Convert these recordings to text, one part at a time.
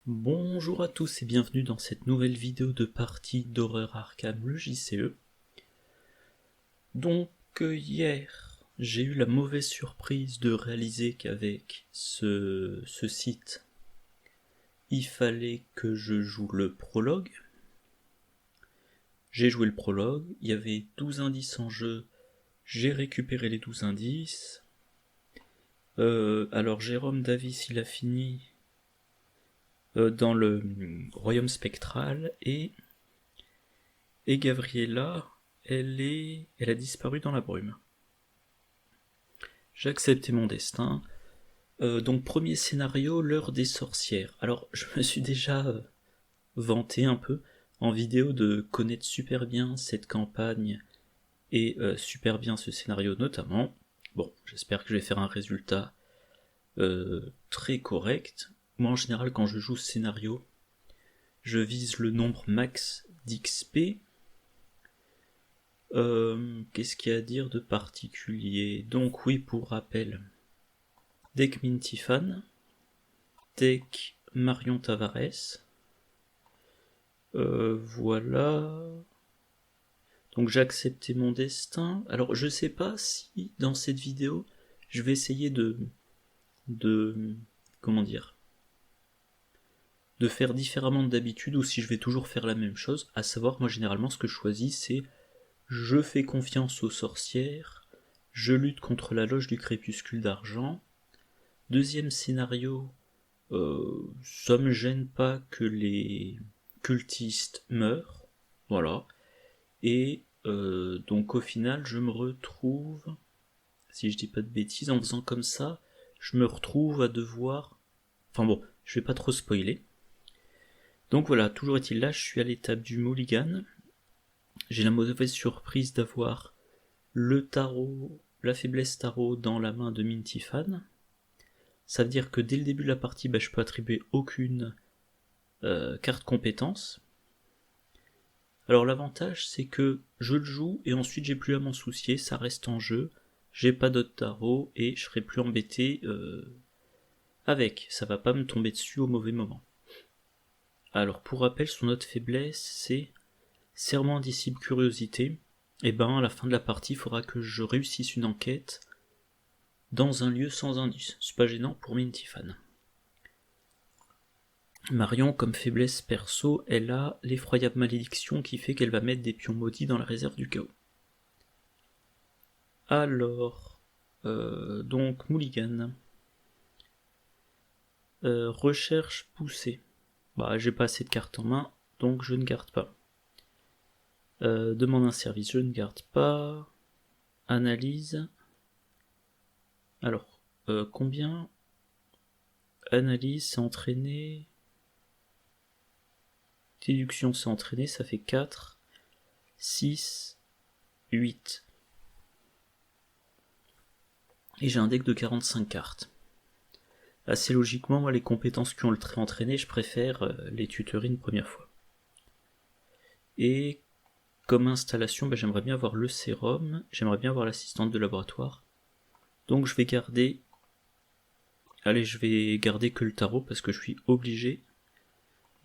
Bonjour à tous et bienvenue dans cette nouvelle vidéo de partie d'Horreur Arkham, le JCE. Donc hier, j'ai eu la mauvaise surprise de réaliser qu'avec ce site, il fallait que je joue le prologue. J'ai joué le prologue, il y avait 12 indices en jeu, j'ai récupéré les 12 indices. Alors Jérôme Davis, il a fini dans le royaume spectral et Gabriella, elle a disparu dans la brume. J'ai accepté mon destin. Donc premier scénario, l'heure des sorcières. Alors je me suis déjà vanté un peu en vidéo de connaître super bien cette campagne et super bien ce scénario notamment. Bon, j'espère que je vais faire un résultat très correct. Moi en général quand je joue ce scénario, je vise le nombre max d'XP. Qu'est-ce qu'il y a à dire de particulier? Donc oui, pour rappel, deck Mintifan, deck Marion Tavares, voilà. Donc j'ai accepté mon destin. Alors je sais pas si dans cette vidéo, je vais essayer comment dire, de faire différemment d'habitude ou si je vais toujours faire la même chose. À savoir, moi généralement ce que je choisis c'est je fais confiance aux sorcières, je lutte contre la loge du crépuscule d'argent. Deuxième scénario, ça me gêne pas que les cultistes meurent, voilà. Et donc au final, je me retrouve, si je dis pas de bêtises, en faisant comme ça, je me retrouve à devoir... Enfin bon, je vais pas trop spoiler. Donc voilà, toujours est-il là, je suis à l'étape du mulligan. J'ai la mauvaise surprise d'avoir le tarot, la faiblesse tarot dans la main de Mintifan. Ça veut dire que dès le début de la partie, je peux attribuer aucune carte compétence. Alors l'avantage c'est que je le joue et ensuite j'ai plus à m'en soucier, ça reste en jeu, j'ai pas d'autres tarot et je serai plus embêté avec, ça va pas me tomber dessus au mauvais moment. Alors pour rappel, son autre faiblesse c'est serment indicible curiosité. Et à la fin de la partie, il faudra que je réussisse une enquête dans un lieu sans indice. C'est pas gênant pour Mintifan. Marion, comme faiblesse perso, elle a l'effroyable malédiction qui fait qu'elle va mettre des pions maudits dans la réserve du chaos. Alors, donc Mulligan. Recherche poussée. J'ai pas assez de cartes en main, donc je ne garde pas. Demande un service, je ne garde pas. Analyse. Alors, combien? Analyse, c'est entraîné. Déduction, c'est entraîné, ça fait 4, 6, 8. Et j'ai un deck de 45 cartes. Assez logiquement, moi, les compétences qui ont le trait entraîné, je préfère les tutorer une première fois. Et comme installation, j'aimerais bien avoir le sérum, j'aimerais bien avoir l'assistante de laboratoire. Donc je vais garder... Allez, je vais garder que le tarot parce que je suis obligé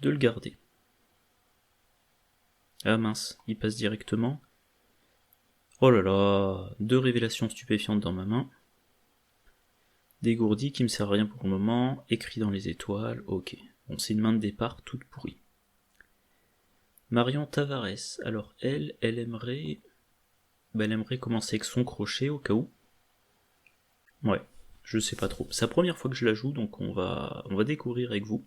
de le garder. Ah mince, il passe directement. Oh là là, 2 révélations stupéfiantes dans ma main. Dégourdi qui me sert à rien pour le moment, écrit dans les étoiles, ok. Bon, c'est une main de départ toute pourrie. Marion Tavares, alors elle aimerait... elle aimerait commencer avec son crochet au cas où. Ouais, je sais pas trop. C'est la première fois que je la joue, donc on va découvrir avec vous.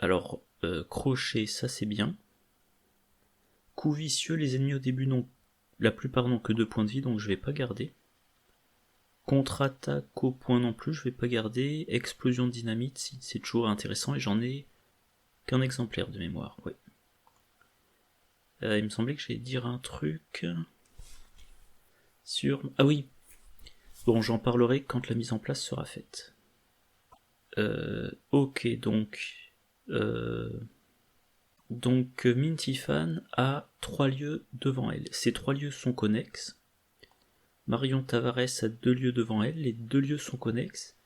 Alors, crochet, ça c'est bien. Coup vicieux, les ennemis au début n'ont... La plupart n'ont que 2 points de vie, donc je vais pas garder. Contre-attaque au point non plus, je vais pas garder. Explosion de dynamite, si, c'est toujours intéressant, et j'en ai qu'un exemplaire de mémoire, ouais. Il me semblait que j'allais dire un truc sur... Ah oui. Bon, j'en parlerai quand la mise en place sera faite. Ok, donc... Donc Mintifan a 3 lieux devant elle. Ces 3 lieux sont connexes. Marion Tavares a 2 lieux devant elle. Les 2 lieux sont connexes.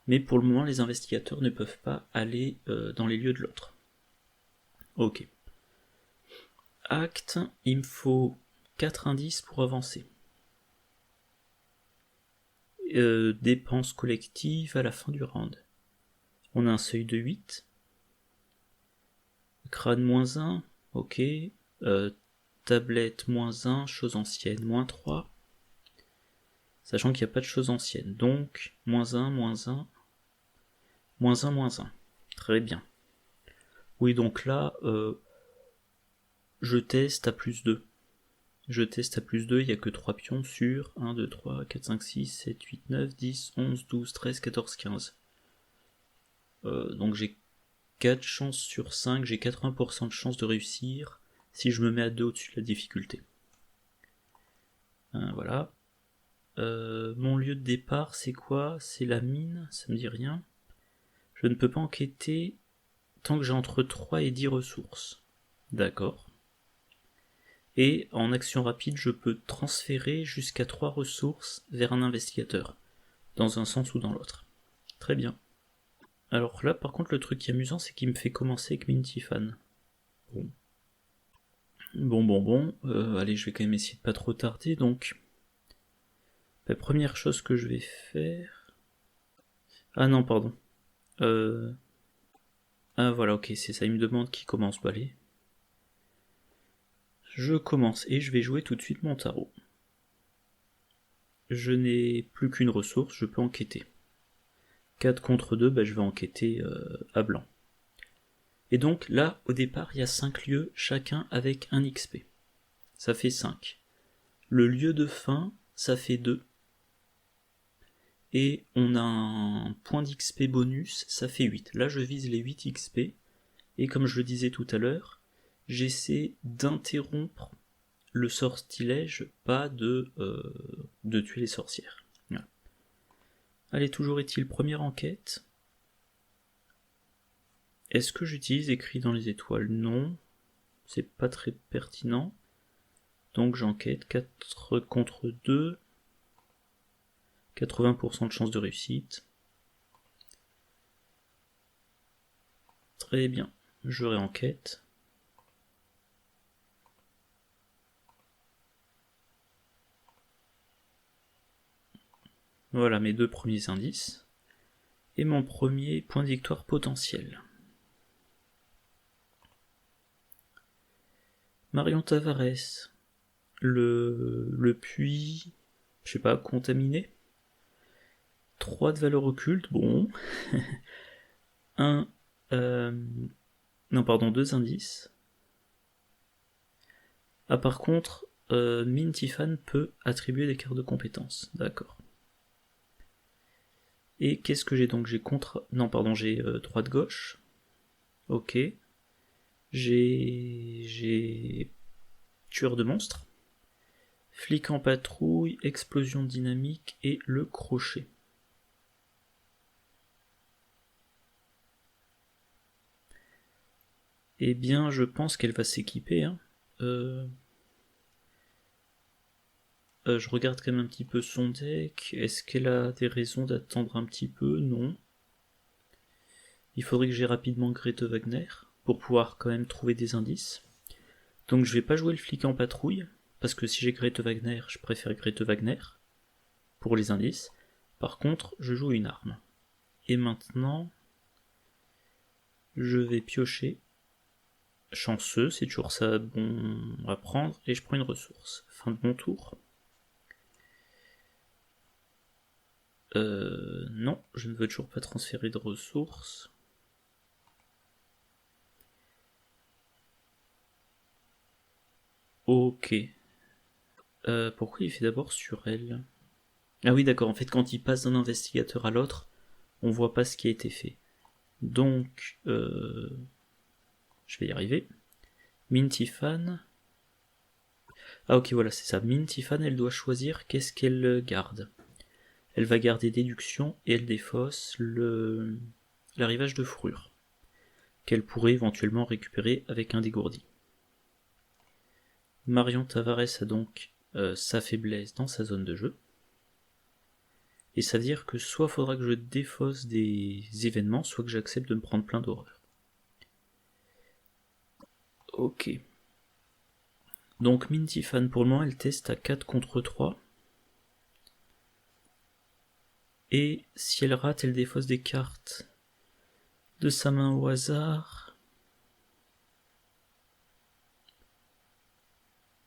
mais pour le moment les investigateurs ne peuvent pas aller dans les lieux de l'autre. Ok. Acte, il me faut 4 indices pour avancer. Dépenses collectives à la fin du round. On a un seuil de 8. Crâne -1, ok. Tablette -1, chose ancienne -3. Sachant qu'il n'y a pas de choses anciennes. Donc, -1, -1, -1, -1. Très bien. Oui, donc là, je teste à +2. Je teste à +2, il n'y a que 3 pions sur 1, 2, 3, 4, 5, 6, 7, 8, 9, 10, 11, 12, 13, 14, 15. Donc j'ai 4 chances sur 5, j'ai 80% de chance de réussir si je me mets à 2 au-dessus de la difficulté. Voilà. Mon lieu de départ, c'est quoi? C'est la mine, ça me dit rien. Je ne peux pas enquêter tant que j'ai entre 3 et 10 ressources. D'accord. Et en action rapide, je peux transférer jusqu'à 3 ressources vers un investigateur, dans un sens ou dans l'autre. Très bien. Alors là, par contre, le truc qui est amusant, c'est qu'il me fait commencer avec Mintifan. Bon. Allez, je vais quand même essayer de pas trop tarder, donc... La première chose que je vais faire... Ah non, pardon. Ah voilà, ok, c'est ça, il me demande qui commence. Bah allez. Je commence et je vais jouer tout de suite mon tarot. Je n'ai plus qu'une ressource, je peux enquêter. 4 contre 2, bah je vais enquêter à blanc. Et donc là, au départ, il y a 5 lieux, chacun avec un XP. Ça fait 5. Le lieu de fin, ça fait 2. Et on a un point d'XP bonus, ça fait 8. Là, je vise les 8 XP. Et comme je le disais tout à l'heure, j'essaie d'interrompre le sortilège, pas de tuer les sorcières. Voilà. Allez, toujours est-il, première enquête. Est-ce que j'utilise écrit dans les étoiles? Non, c'est pas très pertinent. Donc j'enquête 4 contre 2. 80% de chance de réussite. Très bien, je réenquête. Voilà mes 2 premiers indices. Et mon premier point de victoire potentiel. Marion Tavares. Le puits, je sais pas, contaminé. 3 de valeur occulte, bon. 2 indices. Ah, par contre, Mintifan peut attribuer des cartes de compétences, d'accord. Et qu'est-ce que j'ai donc? J'ai droite gauche. Ok. J'ai tueur de monstres. Flic en patrouille, explosion dynamique et le crochet. Eh bien, je pense qu'elle va s'équiper. Hein. Je regarde quand même un petit peu son deck. Est-ce qu'elle a des raisons d'attendre un petit peu? Non. Il faudrait que j'aie rapidement Grete Wagner pour pouvoir quand même trouver des indices. Donc je vais pas jouer le flic en patrouille, parce que si j'ai Grete Wagner, je préfère Grete Wagner pour les indices. Par contre, je joue une arme. Et maintenant, je vais piocher. Chanceux, c'est toujours ça bon à prendre, et je prends une ressource. Fin de mon tour. Non, je ne veux toujours pas transférer de ressources. Ok. Pourquoi il fait d'abord sur elle? Ah oui, d'accord, en fait, quand il passe d'un investigateur à l'autre, on voit pas ce qui a été fait. Donc, je vais y arriver. Mintifan. Ah ok, voilà, c'est ça. Mintifan, elle doit choisir qu'est-ce qu'elle garde. Elle va garder déduction et elle défausse l'arrivage de fourrure, qu'elle pourrait éventuellement récupérer avec un dégourdi. Marion Tavares a donc sa faiblesse dans sa zone de jeu. Et ça veut dire que soit faudra que je défausse des événements, soit que j'accepte de me prendre plein d'horreur. Ok. Donc Mintifan, pour le moment, elle teste à 4 contre 3. Et si elle rate, elle défausse des cartes de sa main au hasard.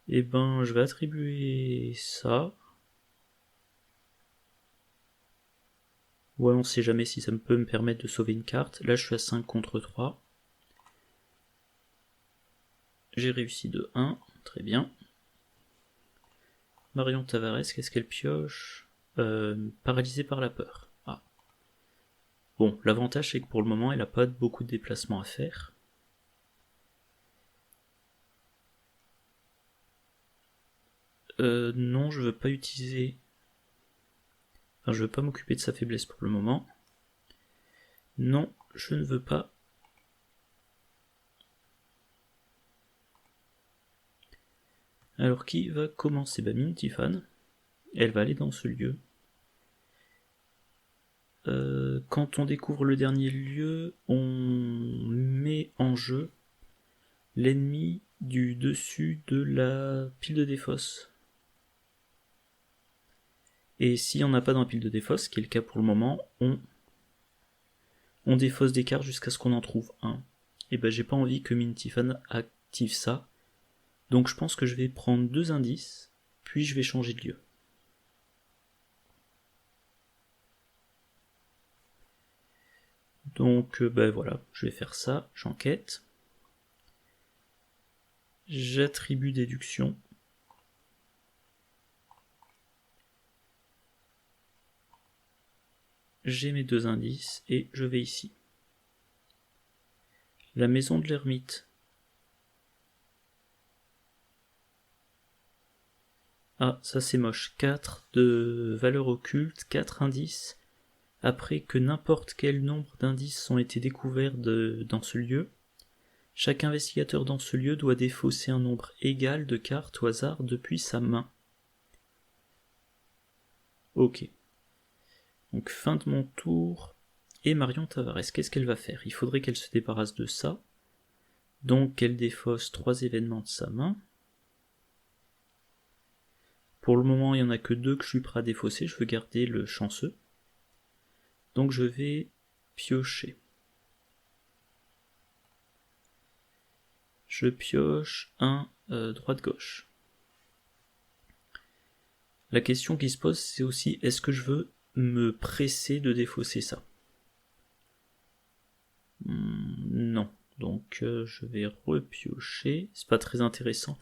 Et ben, je vais attribuer ça. Ouais, on sait jamais si ça peut me permettre de sauver une carte. Là, je suis à 5 contre 3. J'ai réussi de 1. Très bien. Marion Tavares, qu'est-ce qu'elle pioche? Paralysée par la peur. Ah. Bon, l'avantage c'est que pour le moment, elle n'a pas beaucoup de déplacements à faire. Non, je veux pas utiliser... Enfin, je veux pas m'occuper de sa faiblesse pour le moment. Non, je ne veux pas. Alors qui va commencer? Bah Mintifan. Elle va aller dans ce lieu. Quand on découvre le dernier lieu, on met en jeu l'ennemi du dessus de la pile de défausse. Et s'il n'y en a pas dans la pile de défausse, ce qui est le cas pour le moment, on défausse des cartes jusqu'à ce qu'on en trouve un. Et ben j'ai pas envie que Mintifan active ça. Donc je pense que je vais prendre 2 indices, puis je vais changer de lieu. Donc ben voilà, je vais faire ça, j'enquête. J'attribue déduction. J'ai mes 2 indices et je vais ici. La maison de l'ermite. Ah, ça c'est moche. 4 de valeur occulte, 4 indices. Après que n'importe quel nombre d'indices ont été découverts dans ce lieu, chaque investigateur dans ce lieu doit défausser un nombre égal de cartes au hasard depuis sa main. Ok. Donc fin de mon tour. Et Marion Tavares, qu'est-ce qu'elle va faire? Il faudrait qu'elle se débarrasse de ça. Donc elle défausse 3 événements de sa main. Pour le moment, il n'y en a que 2 que je suis prêt à défausser. Je veux garder le chanceux. Donc je vais piocher. Je pioche un droite-gauche. La question qui se pose, c'est aussi, est-ce que je veux me presser de défausser ça? Non. Donc je vais repiocher. C'est pas très intéressant.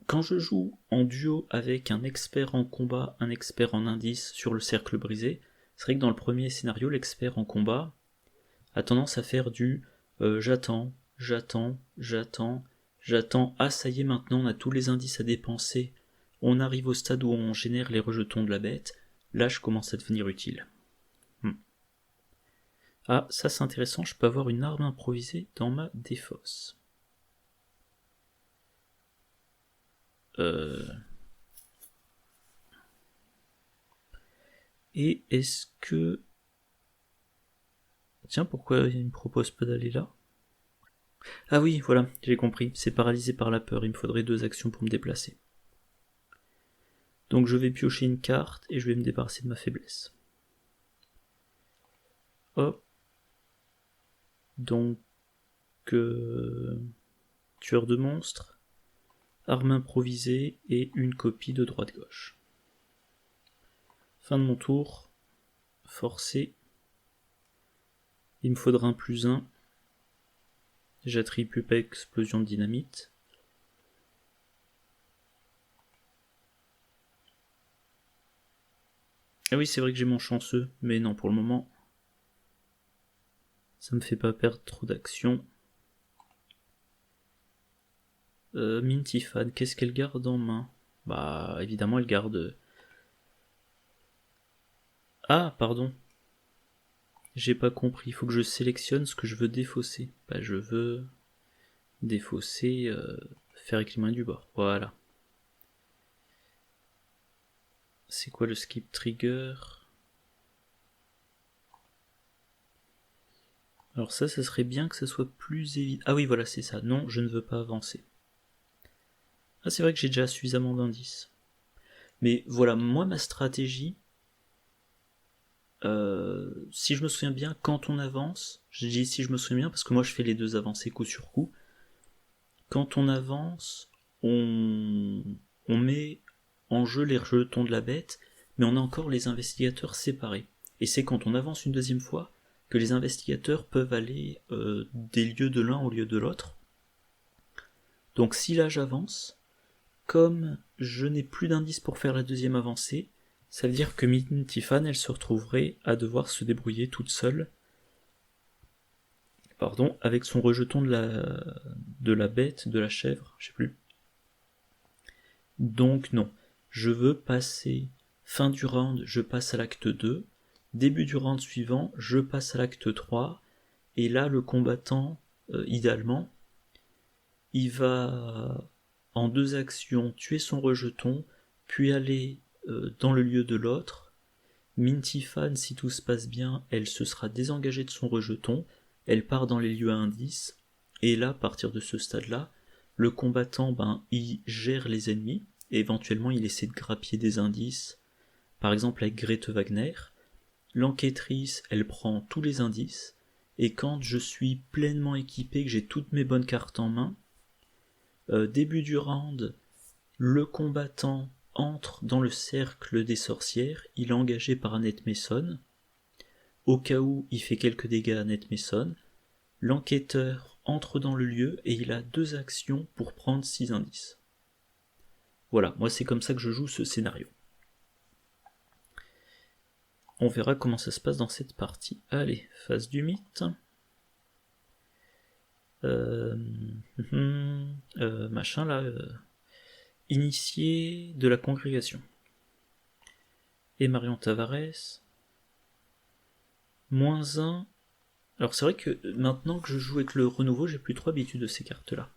Quand je joue en duo avec un expert en combat, un expert en indice sur le cercle brisé, c'est vrai que dans le premier scénario, l'expert en combat a tendance à faire du j'attends, ah ça y est, maintenant on a tous les indices à dépenser, on arrive au stade où on génère les rejetons de la bête, là je commence à devenir utile. Ah, ça c'est intéressant, je peux avoir une arme improvisée dans ma défausse. Et est-ce que... Tiens, pourquoi il me propose pas d'aller là? Ah oui, voilà, j'ai compris, c'est paralysé par la peur, il me faudrait 2 actions pour me déplacer. Donc je vais piocher une carte et je vais me débarrasser de ma faiblesse. Hop. Donc... tueur de monstres, arme improvisée et une copie de droite-gauche. Fin de mon tour. Forcé. Il me faudra un +1. J'attribue pas explosion de dynamite. Ah oui, c'est vrai que j'ai mon chanceux, mais non, pour le moment, ça me fait pas perdre trop d'action. Mintifan, qu'est-ce qu'elle garde en main? Bah, évidemment, elle garde... Ah, pardon. J'ai pas compris, il faut que je sélectionne ce que je veux défausser. Bah, je veux défausser... faire écliminer du bord, voilà. C'est quoi le skip trigger? Alors ça serait bien que ça soit plus évident. Ah oui, voilà, c'est ça. Non, je ne veux pas avancer. Ah, c'est vrai que j'ai déjà suffisamment d'indices. Mais voilà, moi, ma stratégie, si je me souviens bien, quand on avance, je dis si je me souviens bien, parce que moi je fais les deux avancées coup sur coup, quand on avance, on met en jeu les jetons de la bête, mais on a encore les investigateurs séparés. Et c'est quand on avance une deuxième fois que les investigateurs peuvent aller des lieux de l'un au lieu de l'autre. Donc si là j'avance, comme je n'ai plus d'indices pour faire la deuxième avancée, ça veut dire que Mintifan, elle se retrouverait à devoir se débrouiller toute seule, avec son rejeton de la bête, de la chèvre, je sais plus. Donc non, je veux passer fin du round, je passe à l'acte 2, début du round suivant, je passe à l'acte 3, et là le combattant, idéalement, il va en 2 actions tuer son rejeton, puis aller dans le lieu de l'autre. Mintifan, si tout se passe bien, elle se sera désengagée de son rejeton, elle part dans les lieux à indices, et là, à partir de ce stade-là, le combattant, il gère les ennemis, et éventuellement il essaie de grappiller des indices, par exemple avec Grete Wagner. L'enquêtrice, elle prend tous les indices, et quand je suis pleinement équipé, que j'ai toutes mes bonnes cartes en main, début du round, le combattant entre dans le cercle des sorcières, il est engagé par Annette Mason. Au cas où il fait quelques dégâts à Annette Mason, l'enquêteur entre dans le lieu et il a 2 actions pour prendre 6 indices. Voilà, moi c'est comme ça que je joue ce scénario. On verra comment ça se passe dans cette partie. Allez, phase du mythe. Machin là. Initié de la congrégation. Et Marion Tavares. -1. Alors c'est vrai que maintenant que je joue avec le renouveau, j'ai plus trop habitude de ces cartes-là.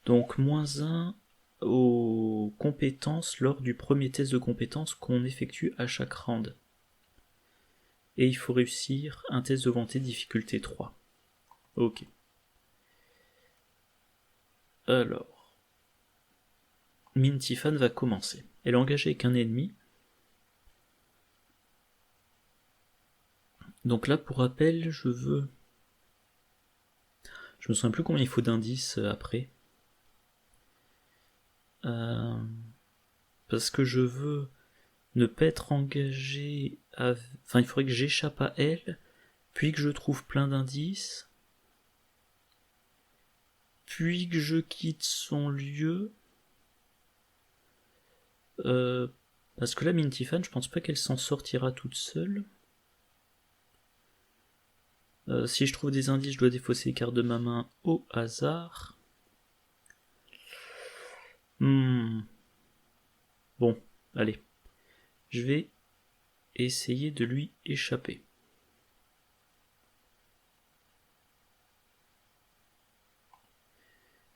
Donc -1 aux compétences lors du premier test de compétences qu'on effectue à chaque round. Et il faut réussir un test de volonté difficulté 3. Ok. Alors, Mintifan va commencer. Elle est engagée avec un ennemi. Donc là, pour rappel, je veux... Je me souviens plus combien il faut d'indices après. Parce que je veux ne pas être engagé à... Enfin, il faudrait que j'échappe à elle, puis que je trouve plein d'indices, puis que je quitte son lieu. Parce que là, Mintifan, je pense pas qu'elle s'en sortira toute seule. Si je trouve des indices, je dois défausser les cartes de ma main au hasard. Bon, allez. Je vais essayer de lui échapper.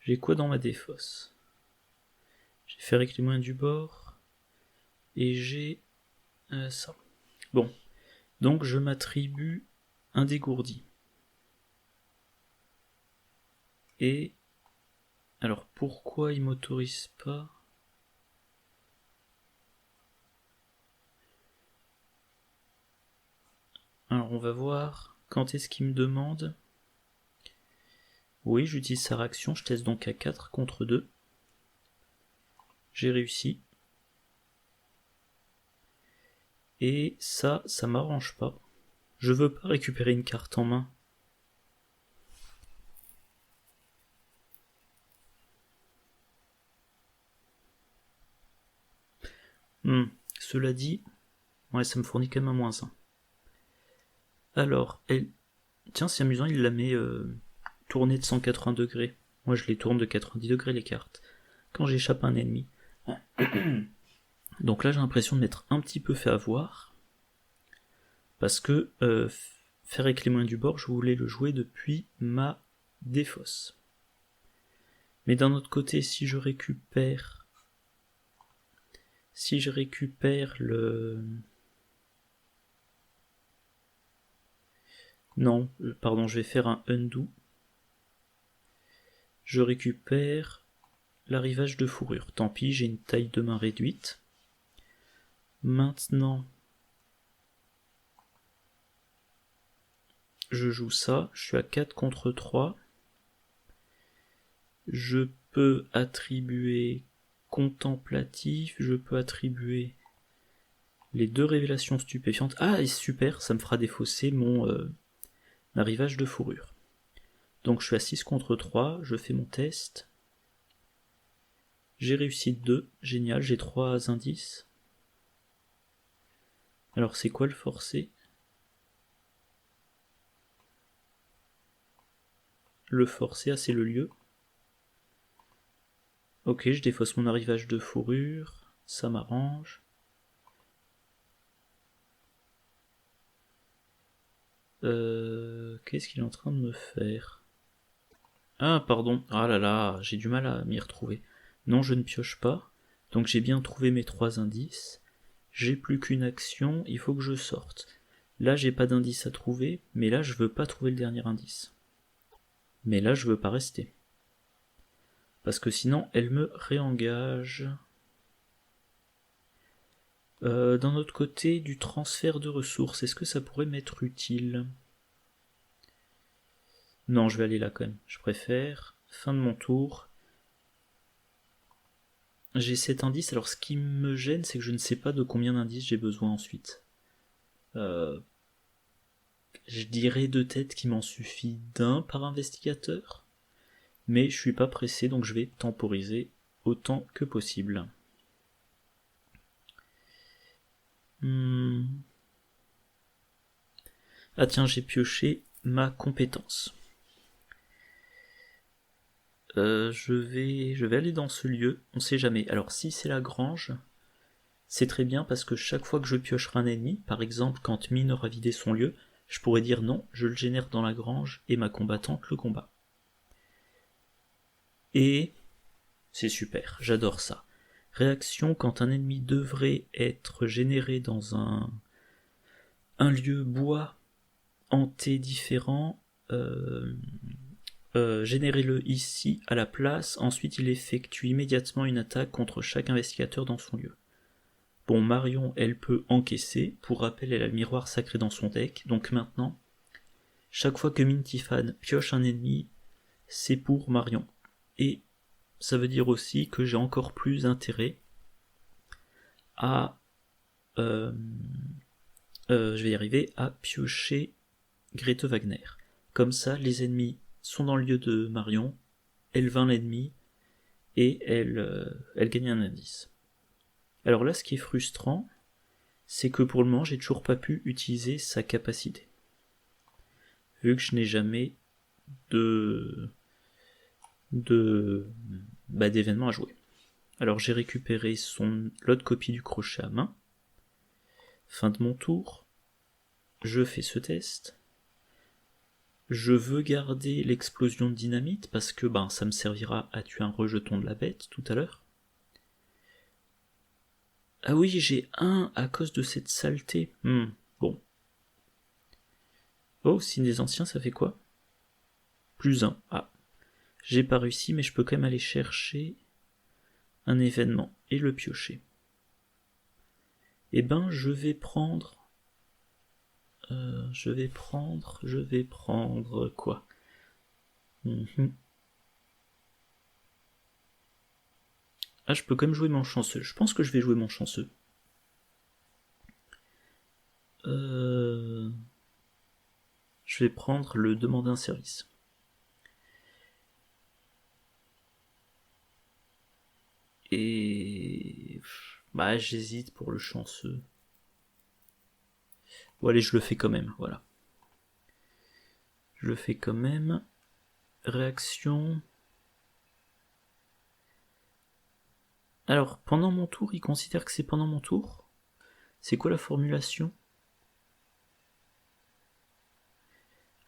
J'ai quoi dans ma défausse? J'ai fait avec les moyens du bord. Et j'ai ça. Bon. Donc je m'attribue un dégourdi. Et... Alors pourquoi il m'autorise pas? Alors on va voir quand est-ce qu'il me demande. Oui, j'utilise sa réaction, je teste donc à 4 contre 2. J'ai réussi. Et ça m'arrange pas. Je veux pas récupérer une carte en main. Cela dit, ouais, ça me fournit quand même un -1. Alors, elle... Tiens, c'est amusant, il la met tournée de 180 degrés. Moi, je les tourne de 90 degrés, les cartes. Quand j'échappe à un ennemi. Donc là, j'ai l'impression de m'être un petit peu fait avoir. Parce que faire avec les moyens du bord, je voulais le jouer depuis ma défausse. Mais d'un autre côté, si je récupère le... Non, pardon, je vais faire un undo. Je récupère l'arrivage de fourrure. Tant pis, j'ai une taille de main réduite. Maintenant, je joue ça. Je suis à 4 contre 3. Je peux attribuer contemplatif. Je peux attribuer les 2 révélations stupéfiantes. Ah, et super, ça me fera défausser mon arrivage de fourrure. Donc je suis à 6 contre 3. Je fais mon test. J'ai réussi 2. Génial, j'ai 3 indices. Alors c'est quoi le forcé? Le forcé, ah c'est le lieu. Ok, je défausse mon arrivage de fourrure, ça m'arrange. Qu'est-ce qu'il est en train de me faire? Ah pardon, ah là là, j'ai du mal à m'y retrouver. Non, je ne pioche pas, donc j'ai bien trouvé mes 3 indices. J'ai plus qu'une action, il faut que je sorte. Là j'ai pas d'indice à trouver, mais là je veux pas trouver le dernier indice. Mais là je veux pas rester. Parce que sinon elle me réengage. D'un autre côté, du transfert de ressources, est-ce que ça pourrait m'être utile? Non, je vais aller là quand même. Je préfère. Fin de mon tour. J'ai 7 indices, alors ce qui me gêne, c'est que je ne sais pas de combien d'indices j'ai besoin ensuite. Je dirais de tête qu'il m'en suffit d'un par investigateur, mais je suis pas pressé, donc je vais temporiser autant que possible. Ah tiens, j'ai pioché ma compétence. Je vais aller dans ce lieu, on sait jamais. Alors si c'est la grange, c'est très bien parce que chaque fois que je piocherai un ennemi, par exemple quand Mine aura vidé son lieu, je pourrais dire non, je le génère dans la grange et ma combattante le combat. Et c'est super, j'adore ça. Réaction quand un ennemi devrait être généré dans un lieu bois hanté différent, générez-le ici à la place, ensuite il effectue immédiatement une attaque contre chaque investigateur dans son lieu. Bon, Marion, elle peut encaisser, pour rappel elle a le miroir sacré dans son deck, donc maintenant, chaque fois que Mintifan pioche un ennemi, c'est pour Marion. Et ça veut dire aussi que j'ai encore plus intérêt à... je vais y arriver, à piocher Grete Wagner. Comme ça, les ennemis sont dans le lieu de Marion, elle vainc l'ennemi, et elle gagne un indice. Alors là, ce qui est frustrant, c'est que pour le moment, j'ai toujours pas pu utiliser sa capacité. Vu que je n'ai jamais d'événements à jouer. Alors j'ai récupéré l'autre copie du crochet à main. Fin de mon tour. Je fais ce test. Je veux garder l'explosion de dynamite parce que ça me servira à tuer un rejeton de la bête tout à l'heure. Ah oui, j'ai 1 à cause de cette saleté. Bon. Oh, signe des anciens, ça fait quoi? Plus 1. Ah. J'ai pas réussi, mais je peux quand même aller chercher un événement et le piocher. Je vais prendre... je vais prendre quoi? Ah, je peux quand même jouer mon chanceux. Je pense que je vais jouer mon chanceux. Je vais prendre le demander un service. Et... j'hésite pour le chanceux. Bon, allez, je le fais quand même, voilà. Je le fais quand même. Réaction... Alors, pendant mon tour, il considère que c'est pendant mon tour? C'est quoi la formulation?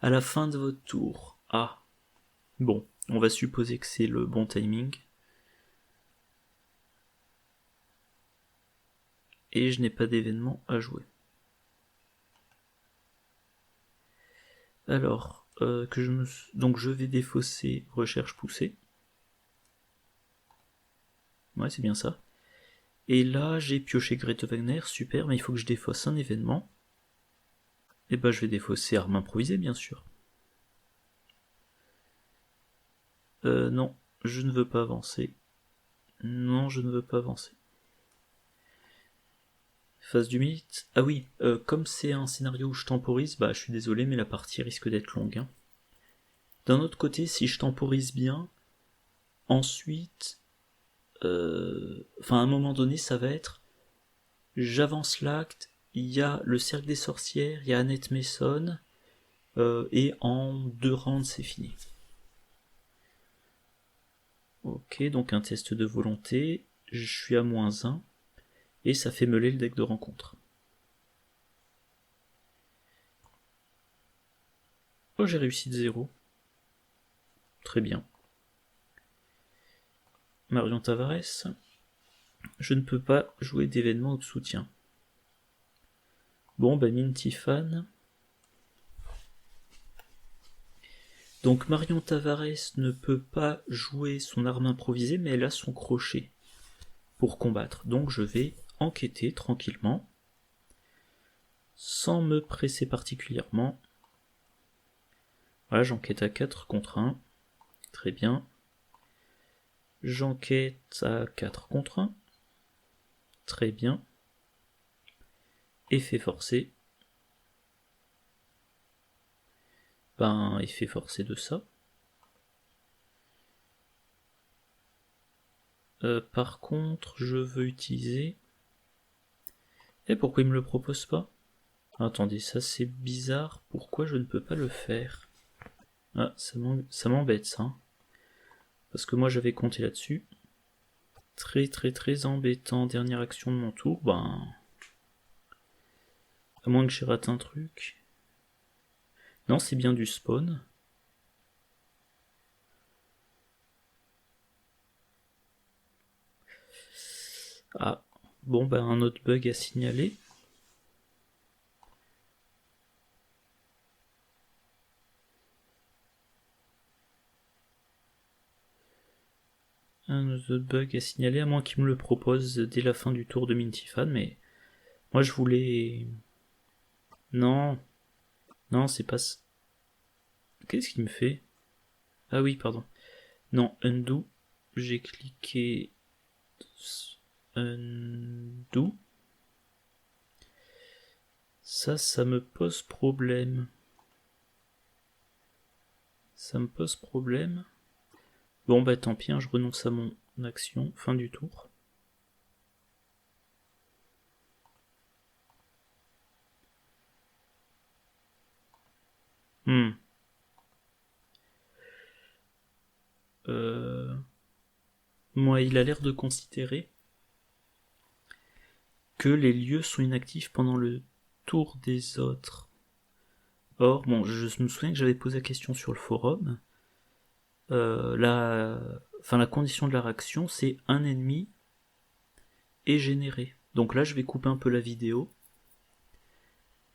À la fin de votre tour. Ah. Bon, on va supposer que c'est le bon timing. Et je n'ai pas d'événement à jouer. Alors, donc je vais défausser recherche poussée. Ouais, c'est bien ça. Et là, j'ai pioché Grete Wagner, super, mais il faut que je défausse un événement. Et bah, je vais défausser arme improvisée, bien sûr. Non, je ne veux pas avancer. Non, je ne veux pas avancer. Phase du mythe. Ah oui, comme c'est un scénario où je temporise, bah je suis désolé, mais la partie risque d'être longue. Hein. D'un autre côté, si je temporise bien, ensuite, à un moment donné, ça va être, j'avance l'acte, il y a le cercle des sorcières, il y a Annette Mason, et en 2 rounds, c'est fini. Ok, donc un test de volonté, je suis à -1, et ça fait meuler le deck de rencontre. Oh, j'ai réussi de 0. Très bien. Marion Tavares. Je ne peux pas jouer d'événements de soutien. Bon, bah Minty-Fan. Donc Marion Tavares ne peut pas jouer son arme improvisée, mais elle a son crochet pour combattre. Donc je vais enquêter tranquillement, sans me presser particulièrement. Voilà, j'enquête à 4 contre 1. Très bien. J'enquête à 4 contre 1. Très bien. Effet forcé. Ben, effet forcé de ça. Par contre, je veux utiliser... Et pourquoi il me le propose pas? Attendez, ça c'est bizarre. Pourquoi je ne peux pas le faire? Ah, ça m'embête ça. Parce que moi j'avais compté là-dessus. Très très très embêtant. Dernière action de mon tour. Ben... À moins que j'ai raté un truc. Non, c'est bien du spawn. Ah, bon ben un autre bug à signaler. Un autre bug à signaler, à moins qu'il me le propose dès la fin du tour de Minty-Fan, mais... Moi je voulais... Non, non c'est pas... Qu'est-ce qu'il me fait? Ah oui, pardon. Non, undo. J'ai cliqué... Undo. Ça me pose problème. Ça me pose problème. Bon bah tant pis, hein, je renonce à mon action. Fin du tour. Moi, il a l'air de considérer que les lieux sont inactifs pendant le tour des autres. Or, bon, je me souviens que j'avais posé la question sur le forum. La condition de la réaction, c'est un ennemi est généré. Donc là, je vais couper un peu la vidéo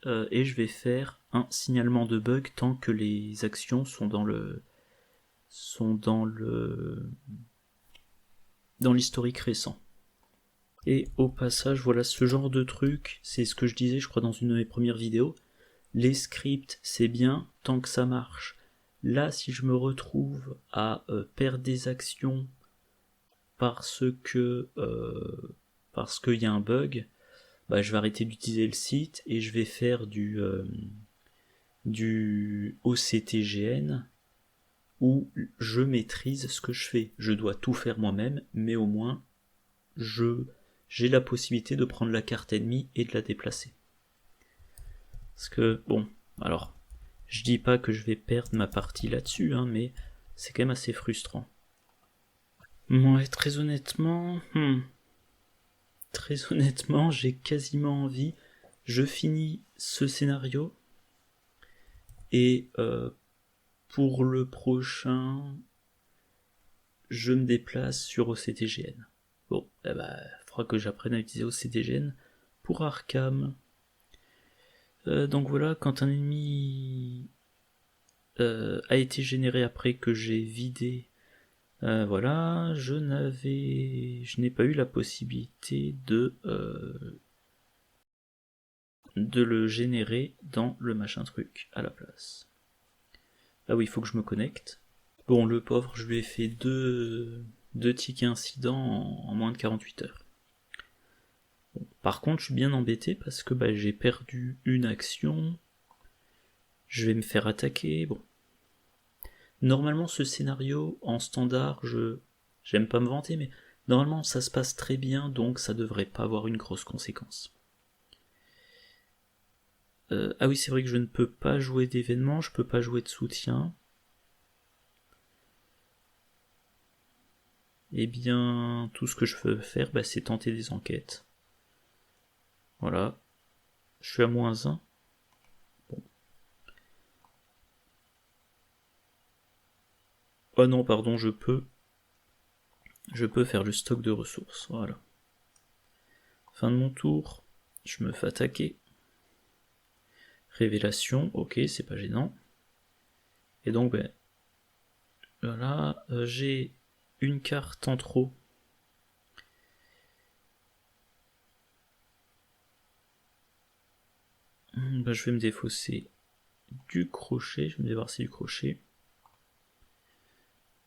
et je vais faire un signalement de bug tant que les actions sont dans l'historique récent. Et au passage, voilà, ce genre de truc, c'est ce que je disais, je crois, dans une de mes premières vidéos. Les scripts, c'est bien tant que ça marche. Là, si je me retrouve à perdre des actions parce qu'il y a un bug, bah, je vais arrêter d'utiliser le site et je vais faire du OCTGN où je maîtrise ce que je fais. Je dois tout faire moi-même, mais au moins j'ai la possibilité de prendre la carte ennemie et de la déplacer. Parce que, bon, alors, je dis pas que je vais perdre ma partie là-dessus, hein, mais c'est quand même assez frustrant. Ouais, très honnêtement, j'ai quasiment envie. Je finis ce scénario et pour le prochain, je me déplace sur OCTGN. Bon, il faudra que j'apprenne à utiliser OCTGN pour Arkham. Donc voilà, quand un ennemi a été généré après que j'ai vidé. Voilà, je n'ai pas eu la possibilité de le générer dans le machin truc à la place. Ah oui, il faut que je me connecte. Bon, le pauvre, je lui ai fait deux tickets incidents en moins de 48 heures. Bon, par contre, je suis bien embêté parce que j'ai perdu une action. Je vais me faire attaquer. Bon. Normalement, ce scénario, en standard, j'aime pas me vanter, mais normalement, ça se passe très bien, donc ça devrait pas avoir une grosse conséquence. Ah oui, c'est vrai que je ne peux pas jouer d'événements, je peux pas jouer de soutien. Eh bien, tout ce que je peux faire, c'est tenter des enquêtes. Voilà. Je suis à -1. Bon. Oh non, pardon, je peux faire le stock de ressources. Voilà. Fin de mon tour, je me fais attaquer. Révélation, ok, c'est pas gênant. Et donc, voilà, j'ai une carte en trop. Je vais me défausser du crochet, je vais me débarrasser du crochet.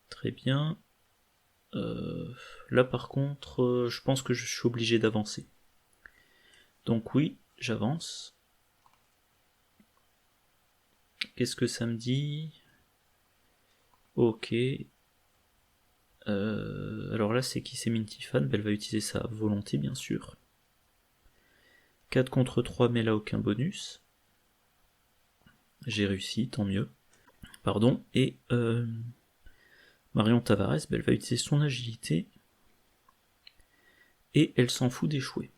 Très bien. Là par contre, je pense que je suis obligé d'avancer. Donc oui, j'avance. Qu'est-ce que ça me dit? Ok. Alors là, c'est qui? C'est Mintifan, elle va utiliser sa volonté, bien sûr. 4 contre 3, mais là, aucun bonus. J'ai réussi, tant mieux. Pardon. Et Marion Tavares, elle va utiliser son agilité. Et elle s'en fout d'échouer.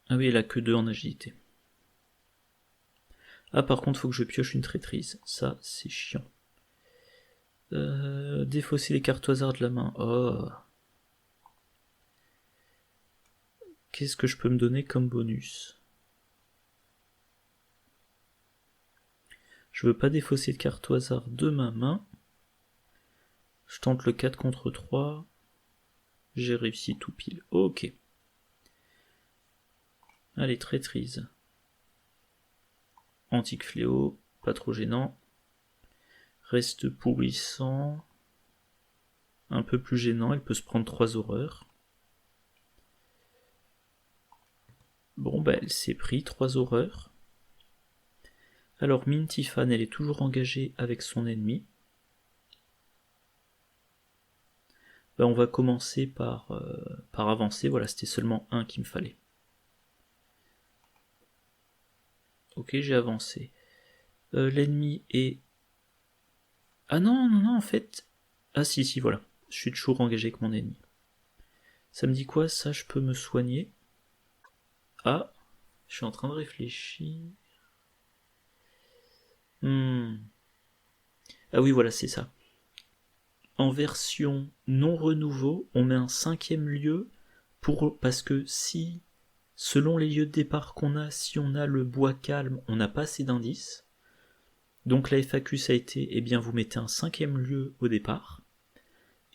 Ah oui, elle a que 2 en agilité. Ah, par contre, faut que je pioche une traîtrise. Ça, c'est chiant. Défausser les cartes au hasard de la main. Oh. Qu'est-ce que je peux me donner comme bonus? Je veux pas défausser de cartes au hasard de ma main. Je tente le 4 contre 3. J'ai réussi tout pile. Ok. Allez, traîtrise. Antique fléau. Pas trop gênant. Reste pourrissant. Un peu plus gênant. Elle peut se prendre 3 horreurs. Bon, elle s'est pris 3 horreurs. Alors, Mintifan, elle est toujours engagée avec son ennemi. On va commencer par avancer. Voilà, c'était seulement un qu'il me fallait. Ok, j'ai avancé. L'ennemi est... Ah non, en fait... Ah si, voilà. Je suis toujours engagé avec mon ennemi. Ça me dit quoi, ça? Je peux me soigner. Ah, je suis en train de réfléchir. Ah oui, voilà, c'est ça. En version non renouveau, on met un 5e lieu parce que si, selon les lieux de départ qu'on a, si on a le bois calme, on n'a pas assez d'indices. Donc la FAQ, ça a été, eh bien vous mettez un 5e lieu au départ.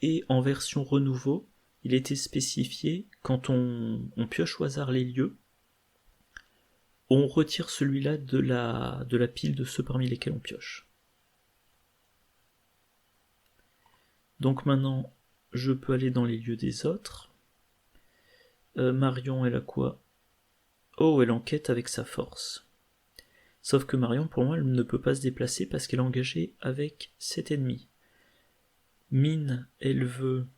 Et en version renouveau, il était spécifié, quand on pioche au hasard les lieux, on retire celui-là de la pile de ceux parmi lesquels on pioche. Donc maintenant, je peux aller dans les lieux des autres. Marion, elle a quoi? Oh, elle enquête avec sa force. Sauf que Marion, pour moi, elle ne peut pas se déplacer parce qu'elle est engagée avec cet ennemi. Mine, elle veut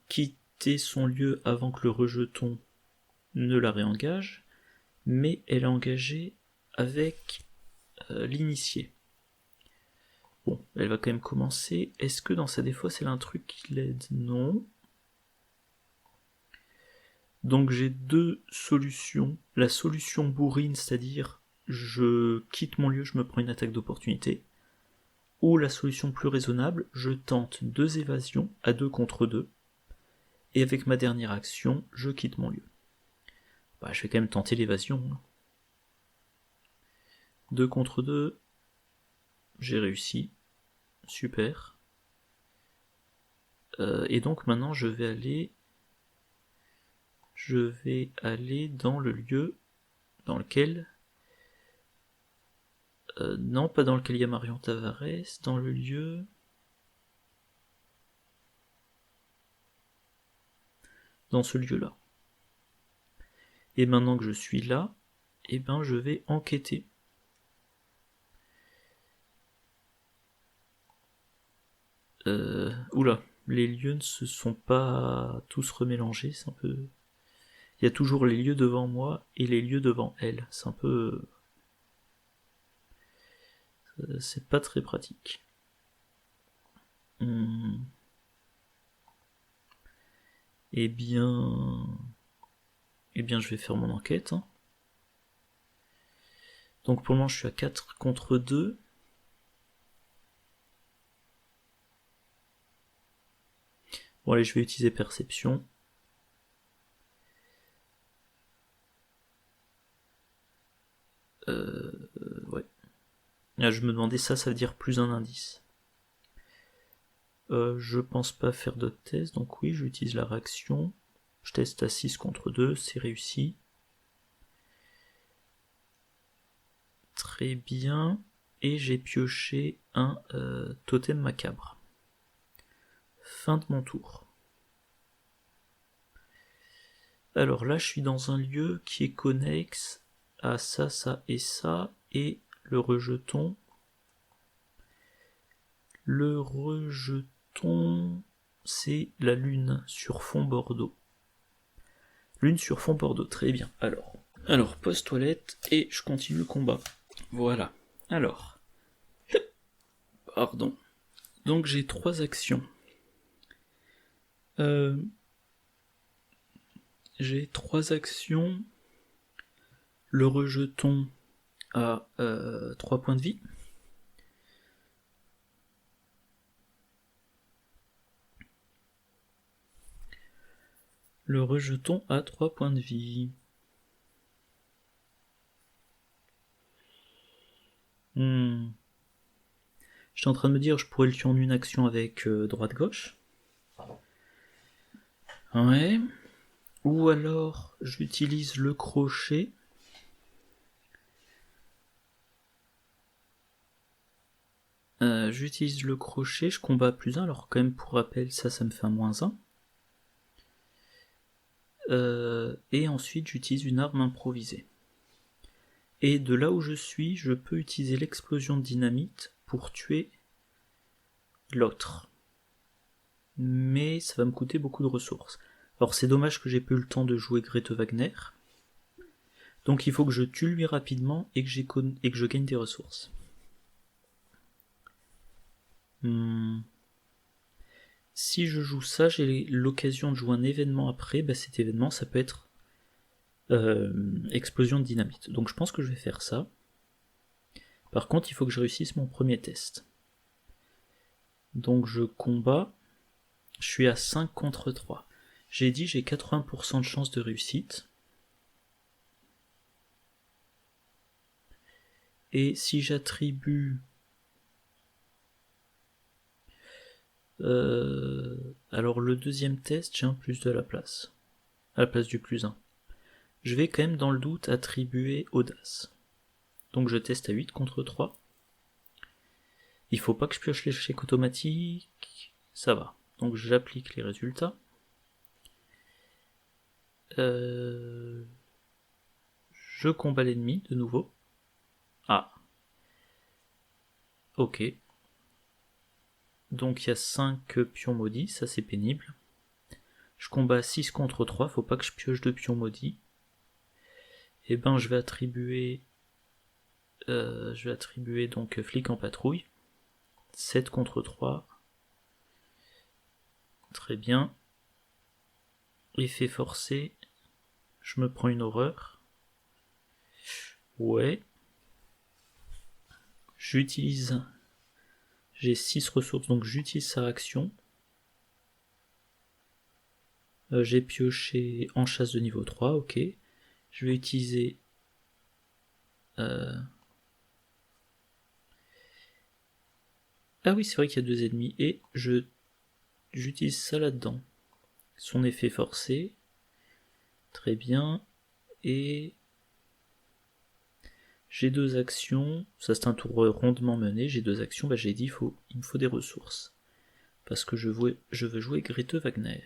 quitter son lieu avant que le rejeton ne la réengage, mais elle est engagée avec l'initié. Bon, elle va quand même commencer. Est-ce que dans sa défausse, elle a un truc qui l'aide? Non. Donc j'ai 2 solutions. La solution bourrine, c'est-à-dire je quitte mon lieu, je me prends une attaque d'opportunité. Ou la solution plus raisonnable, je tente 2 évasions à 2 contre 2. Et avec ma dernière action, je quitte mon lieu. Je vais quand même tenter l'évasion. 2 contre 2. J'ai réussi. Super. Et donc maintenant je vais aller dans le lieu dans lequel... non, pas dans lequel il y a Marion Tavares, dans le lieu... dans ce lieu-là. Et maintenant que je suis là, eh ben je vais enquêter. Oula, les lieux ne se sont pas tous remélangés, c'est un peu... Il y a toujours les lieux devant moi et les lieux devant elle, c'est un peu... c'est pas très pratique. Eh bien, je vais faire mon enquête. Hein. Donc pour le moment, je suis à 4 contre 2. Bon, allez, je vais utiliser perception. Ouais. Là, je me demandais ça veut dire plus un indice. Je pense pas faire d'autres tests, donc oui, j'utilise la réaction. Je teste à 6 contre 2, c'est réussi. Très bien. Et j'ai pioché un totem macabre. Fin de mon tour. Alors là, je suis dans un lieu qui est connexe à ça, ça et ça, et le rejeton. Le rejeton, c'est la lune sur fond bordeaux. Lune sur fond bordeaux, très bien. Alors pause toilette, et je continue le combat. Voilà. Alors. Pardon. Donc j'ai 3 actions. J'ai 3 actions. Le rejeton a 3 points de vie. Le rejeton a 3 points de vie. J'étais en train de me dire, je pourrais le tuer en une action avec droite-gauche. Ouais. Ou alors, j'utilise le crochet. Je combats plus 1, alors quand même pour rappel, ça me fait un -1. Et ensuite, j'utilise une arme improvisée. Et de là où je suis, je peux utiliser l'explosion de dynamite pour tuer l'autre. Mais ça va me coûter beaucoup de ressources. Alors c'est dommage que j'ai pas eu le temps de jouer Grete Wagner. Donc il faut que je tue lui rapidement et que je gagne des ressources. Si je joue ça, j'ai l'occasion de jouer un événement après. Cet événement, ça peut être explosion de dynamite. Donc je pense que je vais faire ça. Par contre, il faut que je réussisse mon premier test. Donc je combats. Je suis à 5 contre 3. J'ai dit j'ai 80% de chance de réussite. Et si j'attribue... alors le deuxième test, j'ai un +2 à la place. À la place du +1. Je vais quand même dans le doute attribuer audace. Donc je teste à 8 contre 3. Il faut pas que je pioche l'échec automatique. Ça va. Donc j'applique les résultats. Je combats l'ennemi de nouveau. Ah. Ok. Donc il y a 5 pions maudits, ça c'est pénible. Je combats 6 contre 3, faut pas que je pioche de pions maudits. Et ben je vais attribuer donc flic en patrouille. 7 contre 3. Très bien. Effet forcé. Je me prends une horreur. Ouais. J'utilise... J'ai 6 ressources, donc j'utilise sa réaction. J'ai pioché en chasse de niveau 3, ok. Je vais utiliser... Ah oui, c'est vrai qu'il y a 2 ennemis, et j'utilise ça là-dedans. Son effet forcé, très bien, et j'ai 2 actions, ça c'est un tour rondement mené, j'ai 2 actions, bah j'ai dit il me faut des ressources, parce que je veux jouer Grete Wagner.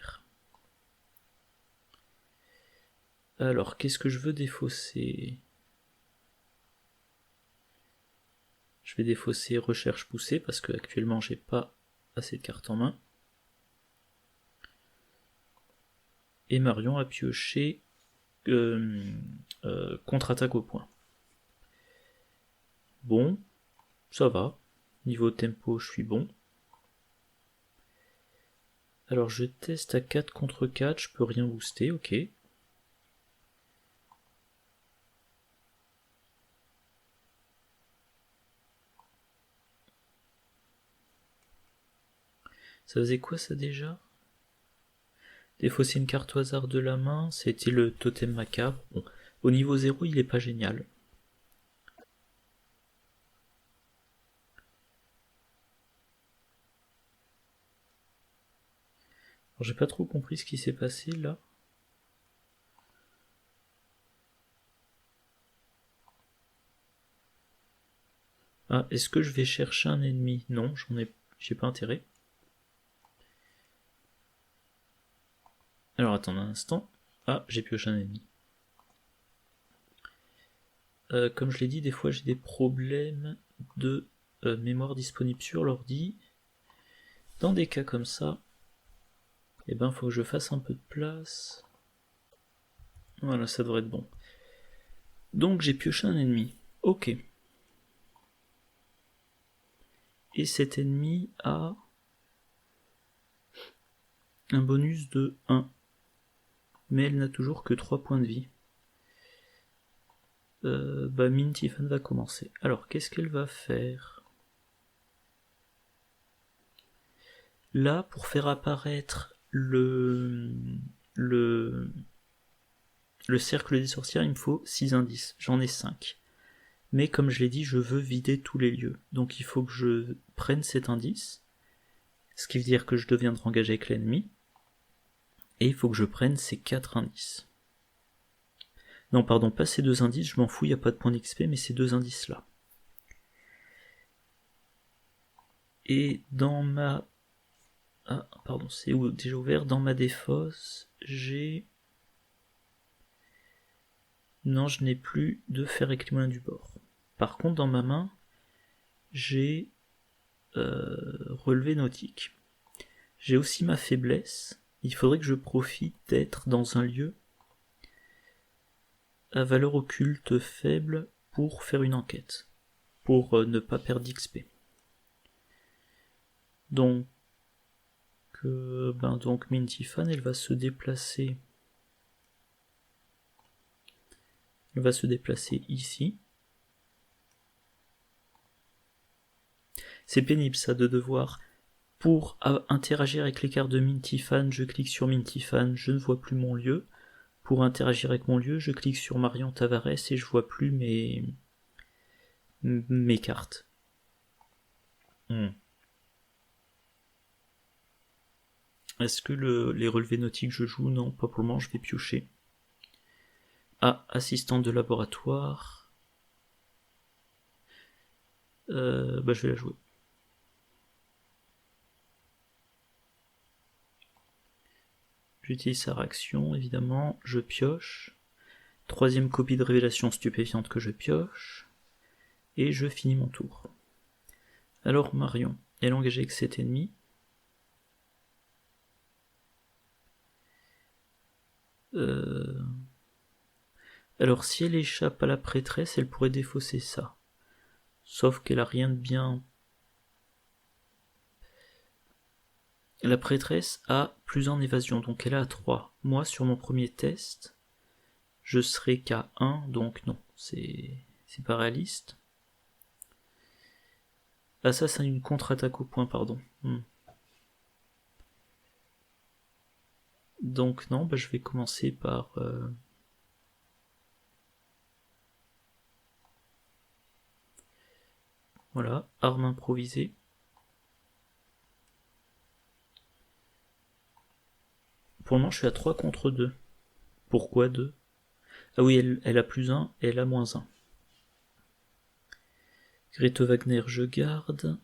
Alors, qu'est-ce que je veux défausser? Je vais défausser recherche poussée, parce que actuellement j'ai pas assez de cartes en main. Et Marion a pioché contre-attaque au point. Bon, ça va. Niveau tempo, je suis bon. Alors je teste à 4 contre 4, je peux rien booster, ok. Ça faisait quoi ça déjà? Défausser une carte au hasard de la main, c'était le totem macabre. Bon, au niveau 0, il est pas génial. J'ai pas trop compris ce qui s'est passé là. Ah, est-ce que je vais chercher un ennemi? Non, j'ai pas intérêt. Alors attends un instant. Ah, j'ai pioché un ennemi. Comme je l'ai dit, des fois j'ai des problèmes de mémoire disponible sur l'ordi. Dans des cas comme ça, eh ben faut que je fasse un peu de place. Voilà, ça devrait être bon. Donc j'ai pioché un ennemi. Ok. Et cet ennemi a un bonus de 1. Mais elle n'a toujours que 3 points de vie. Minty Fan va commencer. Alors, qu'est-ce qu'elle va faire? Là, pour faire apparaître le cercle des sorcières, il me faut 6 indices. J'en ai 5. Mais comme je l'ai dit, je veux vider tous les lieux. Donc il faut que je prenne cet indice. Ce qui veut dire que je deviendrai engagé avec l'ennemi. Et il faut que je prenne ces 4 indices. Non, pardon, pas ces 2 indices, je m'en fous, il n'y a pas de point d'XP, mais ces 2 indices-là. Et dans ma... Ah, pardon, c'est déjà ouvert. Dans ma défausse, j'ai... Non, je n'ai plus de fer éclimien du bord. Par contre, dans ma main, j'ai relevé nautique. J'ai aussi ma faiblesse. Il faudrait que je profite d'être dans un lieu à valeur occulte faible pour faire une enquête. Pour ne pas perdre d'XP. Donc, Minty Fan, elle va se déplacer. Elle va se déplacer ici. C'est pénible ça de devoir, pour interagir avec les cartes de Minty Fan, je clique sur Minty Fan, je ne vois plus mon lieu. Pour interagir avec mon lieu, je clique sur Marion Tavares et je vois plus mes cartes. Est-ce que les relevés nautiques je joue? Non, pas pour le moment, je vais piocher. Ah, assistante de laboratoire. Je vais la jouer. J'utilise sa réaction, évidemment. Je pioche. 3ème copie de révélation stupéfiante que je pioche. Et je finis mon tour. Alors Marion, elle est engagée avec cet ennemi. Alors si elle échappe à la prêtresse, elle pourrait défausser ça. Sauf qu'elle a rien de bien. La prêtresse a plus en évasion, donc elle a 3. Moi, sur mon premier test, je serai qu'à 1, donc non, c'est pas réaliste. Ah ça, c'est une contre-attaque au point, pardon. Donc non, je vais commencer par... Voilà, arme improvisée. pour le moment, je suis à 3 contre 2. Pourquoi 2? Ah oui, elle a +1 et elle a -1. Grete Wagner, je garde.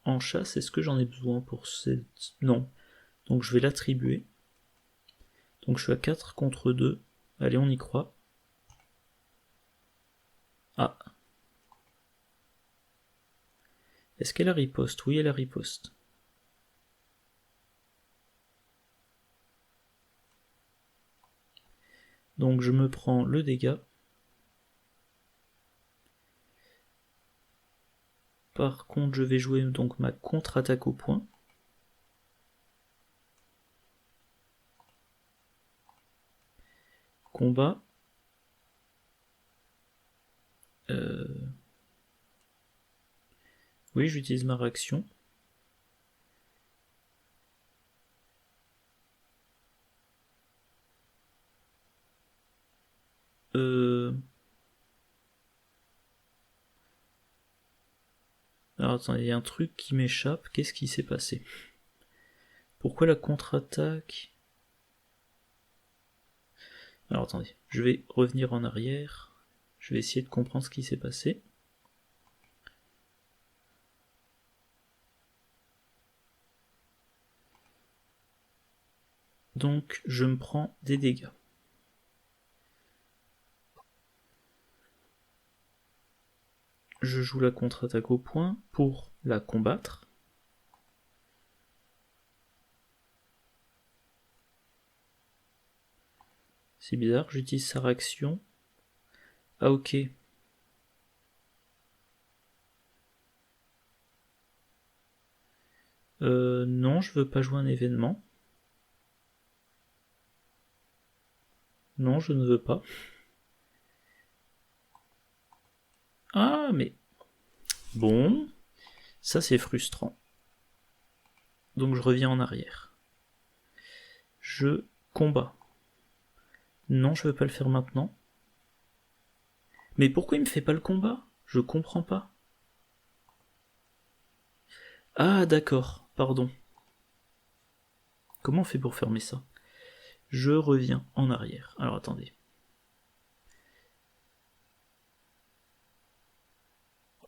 En chasse, est-ce que j'en ai besoin pour cette... Non. Donc je vais l'attribuer. Donc je suis à 4 contre 2. Allez, on y croit. Ah. Est-ce qu'elle a riposte? Oui, elle a riposte. Donc je me prends le dégât. Par contre, je vais jouer donc ma contre-attaque au point. Combat. Oui, j'utilise ma réaction. Alors attendez, il y a un truc qui m'échappe. Qu'est-ce qui s'est passé? Pourquoi la contre-attaque? Alors attendez, je vais revenir en arrière. Je vais essayer de comprendre ce qui s'est passé. Donc je me prends des dégâts. Je joue la contre-attaque au point pour la combattre. C'est bizarre, j'utilise sa réaction. Ah ok. Non, je veux pas jouer un événement. Non, je ne veux pas. Ah, mais... Bon, ça c'est frustrant. Donc je reviens en arrière. Je combats. Non, je veux pas le faire maintenant. Mais pourquoi il me fait pas le combat? Je comprends pas. Ah, d'accord, pardon. Comment on fait pour fermer ça? Je reviens en arrière. Alors attendez.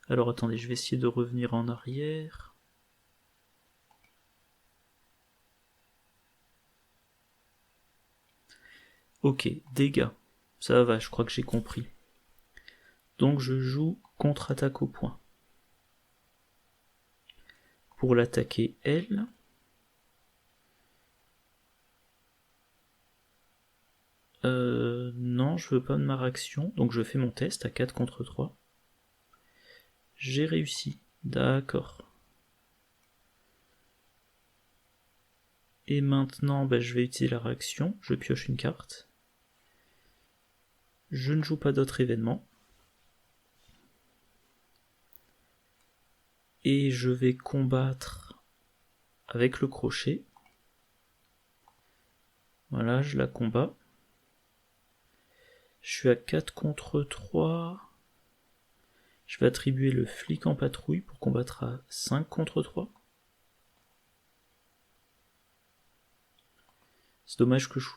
Alors attendez, je vais essayer de revenir en arrière. Ok, dégâts. Ça va, je crois que j'ai compris. Donc je joue contre-attaque au point. Pour l'attaquer, elle. Non, je veux pas de ma réaction. Donc je fais mon test à 4 contre 3. J'ai réussi. D'accord. Et maintenant, bah, je vais utiliser la réaction. Je pioche une carte. Je ne joue pas d'autres événements. Et je vais combattre avec le crochet. Voilà, je la combats. Je suis à 4 contre 3. Je vais attribuer le flic en patrouille pour combattre à 5 contre 3. C'est dommage que je...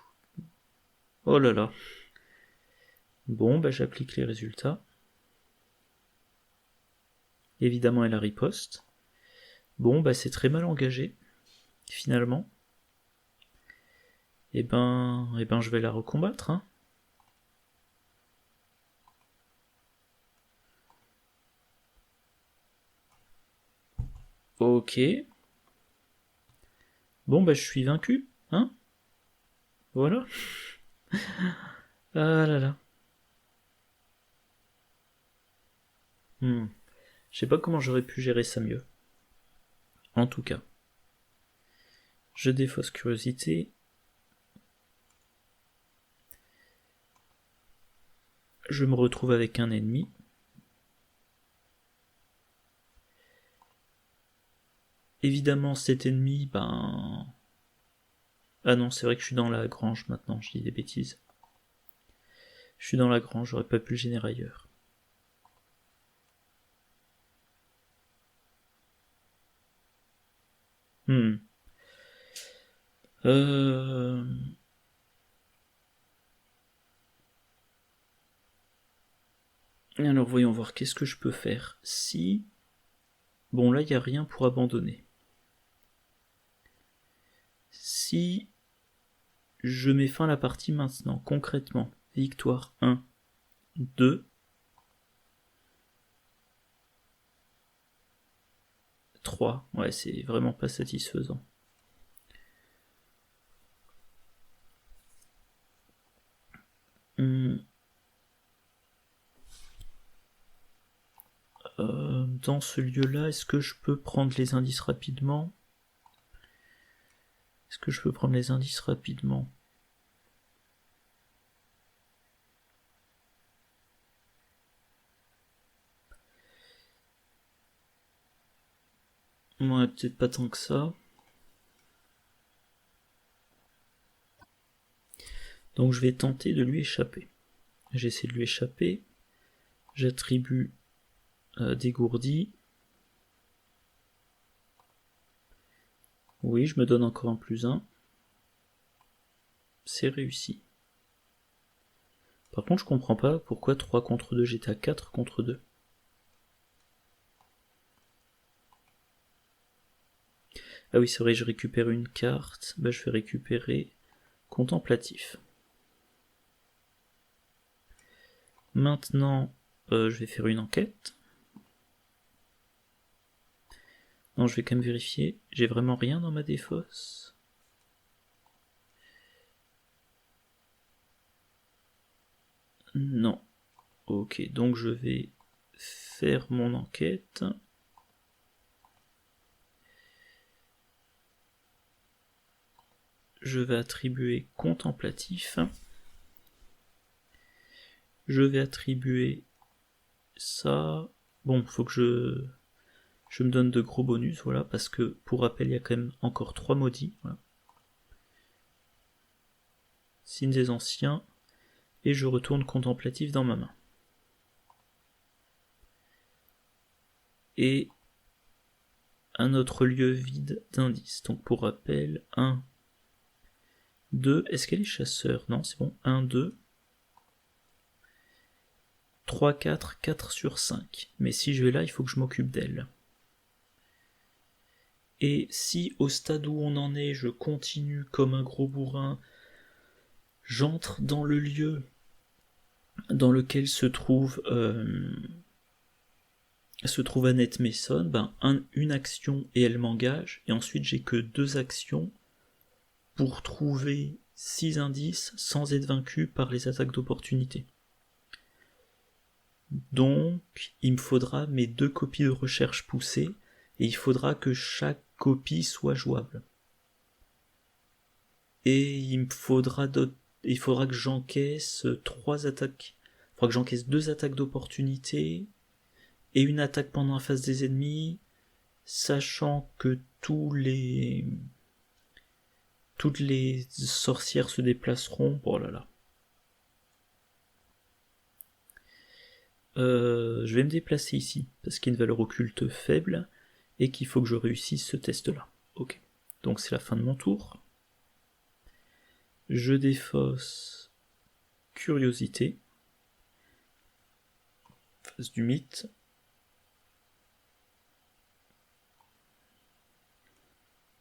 Oh là là. Bon, bah j'applique les résultats. Évidemment, elle a riposte. Bon, bah c'est très mal engagé, finalement. Eh ben, je vais la recombattre, hein. Ok. Bon, bah je suis vaincu, hein. Voilà. Ah là là. Je sais pas comment j'aurais pu gérer ça mieux. En tout cas. Je défausse curiosité. Je me retrouve avec un ennemi. Évidemment, cet ennemi, ben... Ah non, c'est vrai que je suis dans la grange maintenant, je dis des bêtises. Je suis dans la grange, j'aurais pas pu le générer ailleurs. Alors voyons voir, qu'est-ce que je peux faire. Si... Bon, là, il n'y a rien pour abandonner. Si je mets fin à la partie maintenant, concrètement, victoire 1, 2, 3. Ouais, c'est vraiment pas satisfaisant. Dans ce lieu-là, est-ce que je peux prendre les indices rapidement? Ouais, peut-être pas tant que ça. Donc je vais tenter de lui échapper. J'essaie de lui échapper. J'attribue dégourdi. Oui, je me donne encore un +1. C'est réussi. Par contre, je comprends pas pourquoi 3 contre 2, j'étais à 4 contre 2. Ah oui, c'est vrai, je récupère une carte. Bah, je vais récupérer contemplatif. Maintenant, je vais faire une enquête. Non, je vais quand même vérifier. J'ai vraiment rien dans ma défausse. Non. Ok, donc je vais faire mon enquête. Je vais attribuer contemplatif. Je vais attribuer ça. Bon, faut que je me donne de gros bonus, voilà, parce que pour rappel, il y a quand même encore 3 maudits. Voilà. Signe des anciens. Et je retourne contemplatif dans ma main. Et un autre lieu vide d'indices. Donc pour rappel, 1, 2. Est-ce qu'elle est chasseur? Non, c'est bon. 1, 2. 3, 4, 4 sur 5. Mais si je vais là, il faut que je m'occupe d'elle. Et si au stade où on en est, je continue comme un gros bourrin, j'entre dans le lieu dans lequel se trouve Annette Mason, ben une action et elle m'engage, et ensuite j'ai que 2 actions pour trouver 6 indices sans être vaincu par les attaques d'opportunité. Donc il me faudra mes 2 copies de recherche poussées, et il faudra que chaque copie soit jouable. Et il faudra que j'encaisse 3 attaques. Il faudra que j'encaisse 2 attaques d'opportunité et une attaque pendant la phase des ennemis, sachant que toutes les sorcières se déplaceront. Oh là là. Je vais me déplacer ici parce qu'il y a une valeur occulte faible et qu'il faut que je réussisse ce test-là. Ok. Donc c'est la fin de mon tour. Je défausse curiosité. Phase du mythe.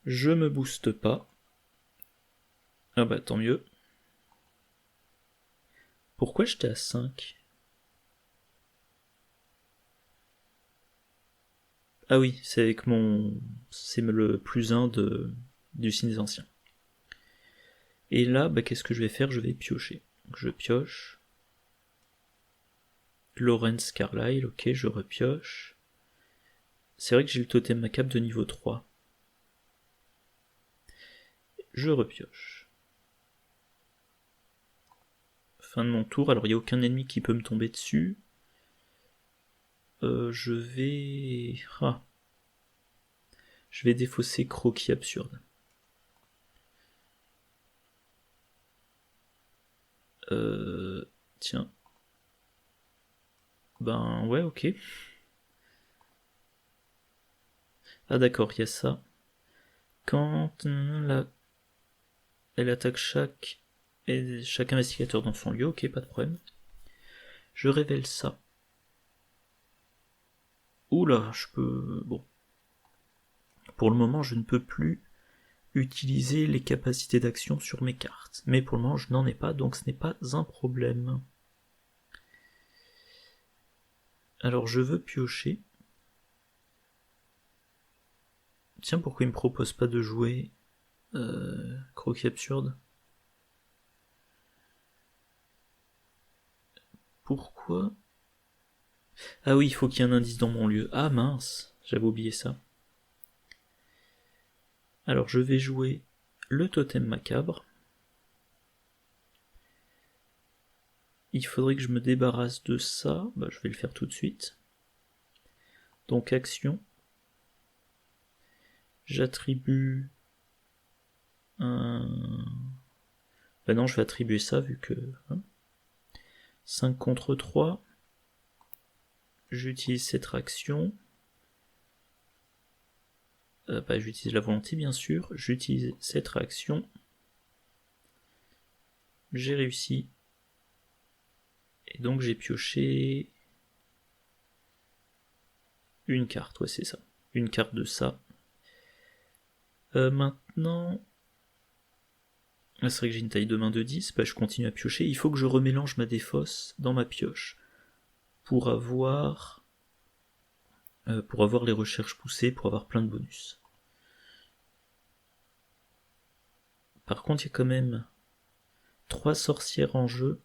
Je me booste pas. Ah bah tant mieux. Pourquoi j'étais à 5? Ah oui, c'est avec c'est le +1 du signe des anciens. Et là, bah, qu'est-ce que je vais faire? Je vais piocher. Donc, je pioche. Lawrence Carlyle, ok, je repioche. C'est vrai que j'ai le totem macabre de niveau 3. Je repioche. Fin de mon tour, alors il n'y a aucun ennemi qui peut me tomber dessus. Je vais... Ah. Je vais défausser Croquis Absurde. Tiens. Ben ouais, ok. Ah d'accord, il y a ça. Quand la Elle attaque chaque investigateur dans son lieu, ok, pas de problème. Je révèle ça. Oula, je peux... Bon. Pour le moment, je ne peux plus utiliser les capacités d'action sur mes cartes. Mais pour le moment, je n'en ai pas, donc ce n'est pas un problème. Alors, je veux piocher. Tiens, pourquoi il me propose pas de jouer croquis absurde? Pourquoi? Ah oui, il faut qu'il y ait un indice dans mon lieu. Ah mince, j'avais oublié ça. Alors je vais jouer le totem macabre. Il faudrait que je me débarrasse de ça. Bah, je vais le faire tout de suite. Donc action. J'attribue un... Bah non, je vais attribuer ça vu que... 5 contre 3. J'utilise cette réaction. J'utilise la volonté bien sûr. J'utilise cette réaction. J'ai réussi. Et donc j'ai pioché une carte, ouais c'est ça. Une carte de ça. Maintenant... c'est vrai que j'ai une taille de main de 10, je continue à piocher. Il faut que je remélange ma défausse dans ma pioche pour avoir les recherches poussées, pour avoir plein de bonus. Par contre, il y a quand même 3 sorcières en jeu.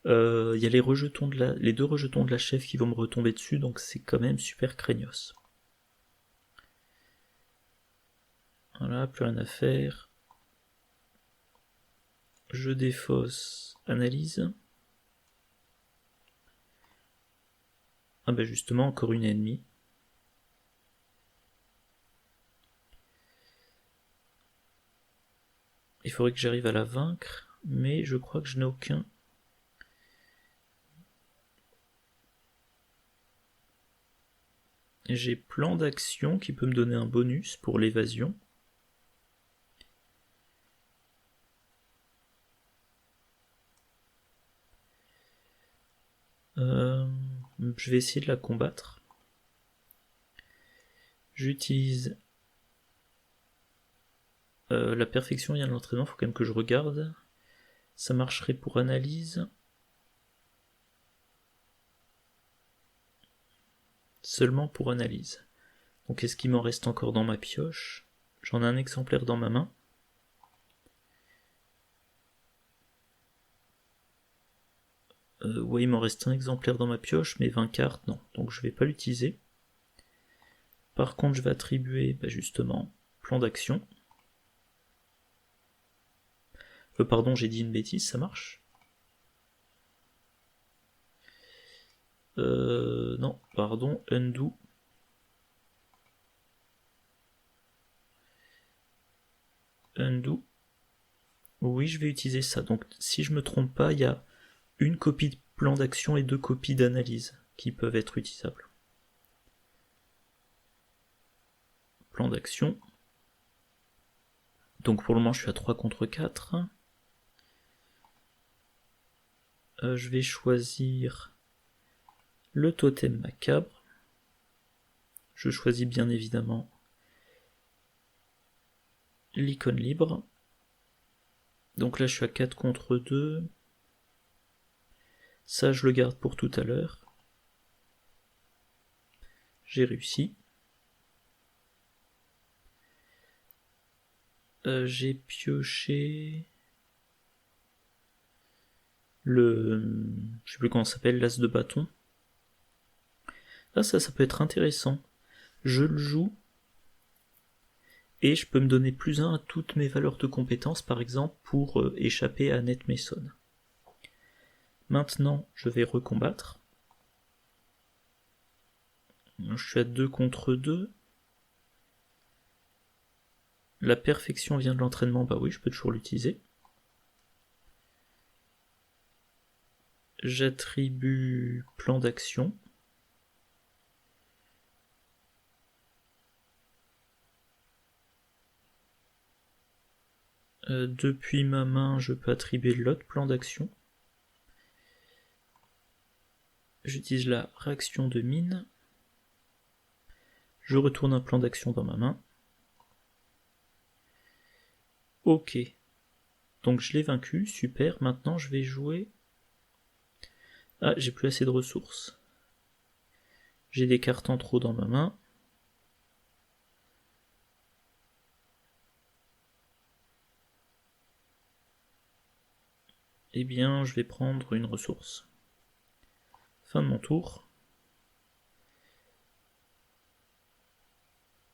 Il y a les 2 rejetons de la chef qui vont me retomber dessus, donc c'est quand même super craignos. Voilà, plus rien à faire. Je défausse, analyse. Ah bah justement, encore une ennemie. Il faudrait que j'arrive à la vaincre, mais je crois que je n'ai aucun. J'ai plan d'action qui peut me donner un bonus pour l'évasion. Je vais essayer de la combattre. J'utilise la perfection vient de l'entraînement, il faut quand même que je regarde. Ça marcherait pour analyse. Seulement pour analyse. Donc est-ce qu'il m'en reste encore dans ma pioche? J'en ai un exemplaire dans ma main. Ouais, il m'en reste un exemplaire dans ma pioche, mais 20 cartes, non. Donc je vais pas l'utiliser. Par contre, je vais attribuer, justement, plan d'action. Pardon, j'ai dit une bêtise, ça marche? Non, pardon, undo. Undo. Oui, je vais utiliser ça. Donc, si je me trompe pas, il y a une copie de plan d'action et 2 copies d'analyse qui peuvent être utilisables. Plan d'action. Donc pour le moment, je suis à 3 contre 4. Je vais choisir le totem macabre. Je choisis bien évidemment l'icône libre. Donc là, je suis à 4 contre 2. Ça, je le garde pour tout à l'heure. J'ai réussi. J'ai pioché le... je sais plus comment ça s'appelle, l'as de bâton. Là, ça peut être intéressant. Je le joue et je peux me donner +1 à toutes mes valeurs de compétences, par exemple, pour échapper à Annette Mason. Maintenant, je vais recombattre. Je suis à 2 contre 2. La perfection vient de l'entraînement, bah oui, je peux toujours l'utiliser. J'attribue plan d'action. Depuis ma main, je peux attribuer l'autre plan d'action. J'utilise la réaction de mine. Je retourne un plan d'action dans ma main. Ok. Donc je l'ai vaincu, super. Maintenant je vais jouer... Ah, j'ai plus assez de ressources. J'ai des cartes en trop dans ma main. Eh bien, je vais prendre une ressource. Fin de mon tour.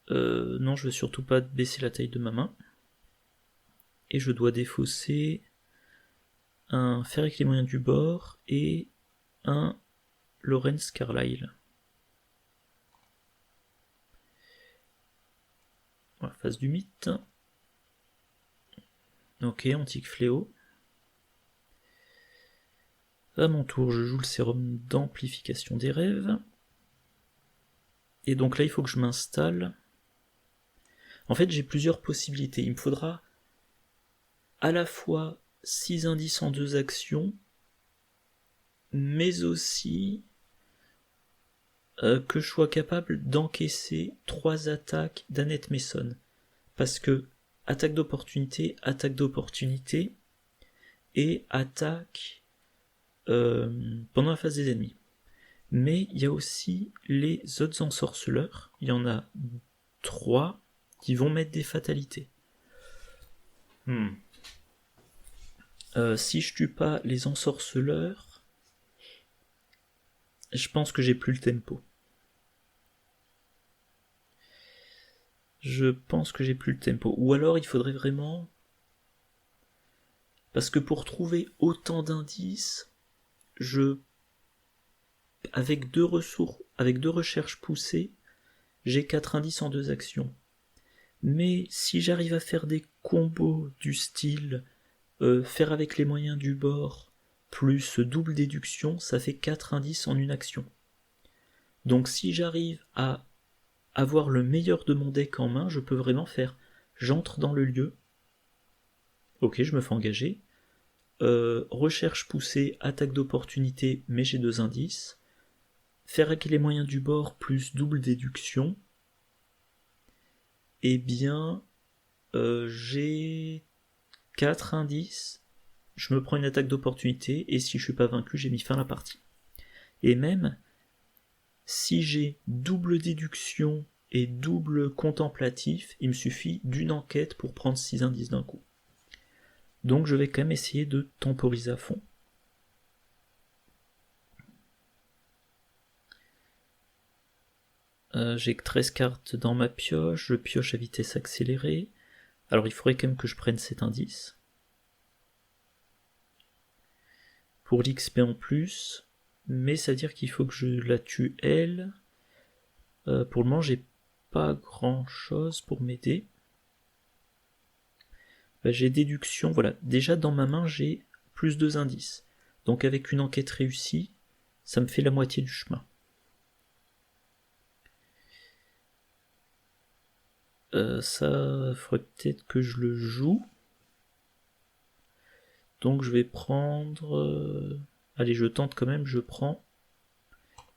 Non, je vais surtout pas baisser la taille de ma main. Et je dois défausser un Faire avec les moyens du bord et un Lawrence Carlyle. Voilà, face du mythe. Ok, antique fléau. À mon tour, je joue le sérum d'amplification des rêves. Et donc là, il faut que je m'installe. En fait, j'ai plusieurs possibilités. Il me faudra à la fois 6 indices en 2 actions, mais aussi que je sois capable d'encaisser 3 attaques d'Annette Mason. Parce que attaque d'opportunité et attaque pendant la phase des ennemis. Mais il y a aussi les autres ensorceleurs. Il y en a 3 qui vont mettre des fatalités. Si je tue pas les ensorceleurs, je pense que j'ai plus le tempo. Ou alors il faudrait vraiment... Parce que pour trouver autant d'indices, avec 2 recherches poussées, j'ai 4 indices en 2 actions. Mais si j'arrive à faire des combos du style faire avec les moyens du bord plus double déduction, ça fait 4 indices en une action. Donc si j'arrive à avoir le meilleur de mon deck en main, je peux vraiment faire j'entre dans le lieu, ok, je me fais engager, recherche poussée, attaque d'opportunité, mais j'ai 2 indices, faire avec les moyens du bord plus double déduction, eh bien j'ai 4 indices, je me prends une attaque d'opportunité, et si je suis pas vaincu, j'ai mis fin à la partie. Et même si j'ai double déduction et double contemplatif, il me suffit d'une enquête pour prendre 6 indices d'un coup. Donc je vais quand même essayer de temporiser à fond. J'ai que 13 cartes dans ma pioche, je pioche à vitesse accélérée. Alors il faudrait quand même que je prenne cet indice. Pour l'XP en plus, mais ça veut dire qu'il faut que je la tue elle. Pour le moment j'ai pas grand chose pour m'aider. J'ai déduction, voilà. Déjà dans ma main j'ai plus 2 indices. Donc avec une enquête réussie, ça me fait la moitié du chemin. Ça faudrait peut-être que je le joue. Donc je vais prendre... Allez, je tente quand même, je prends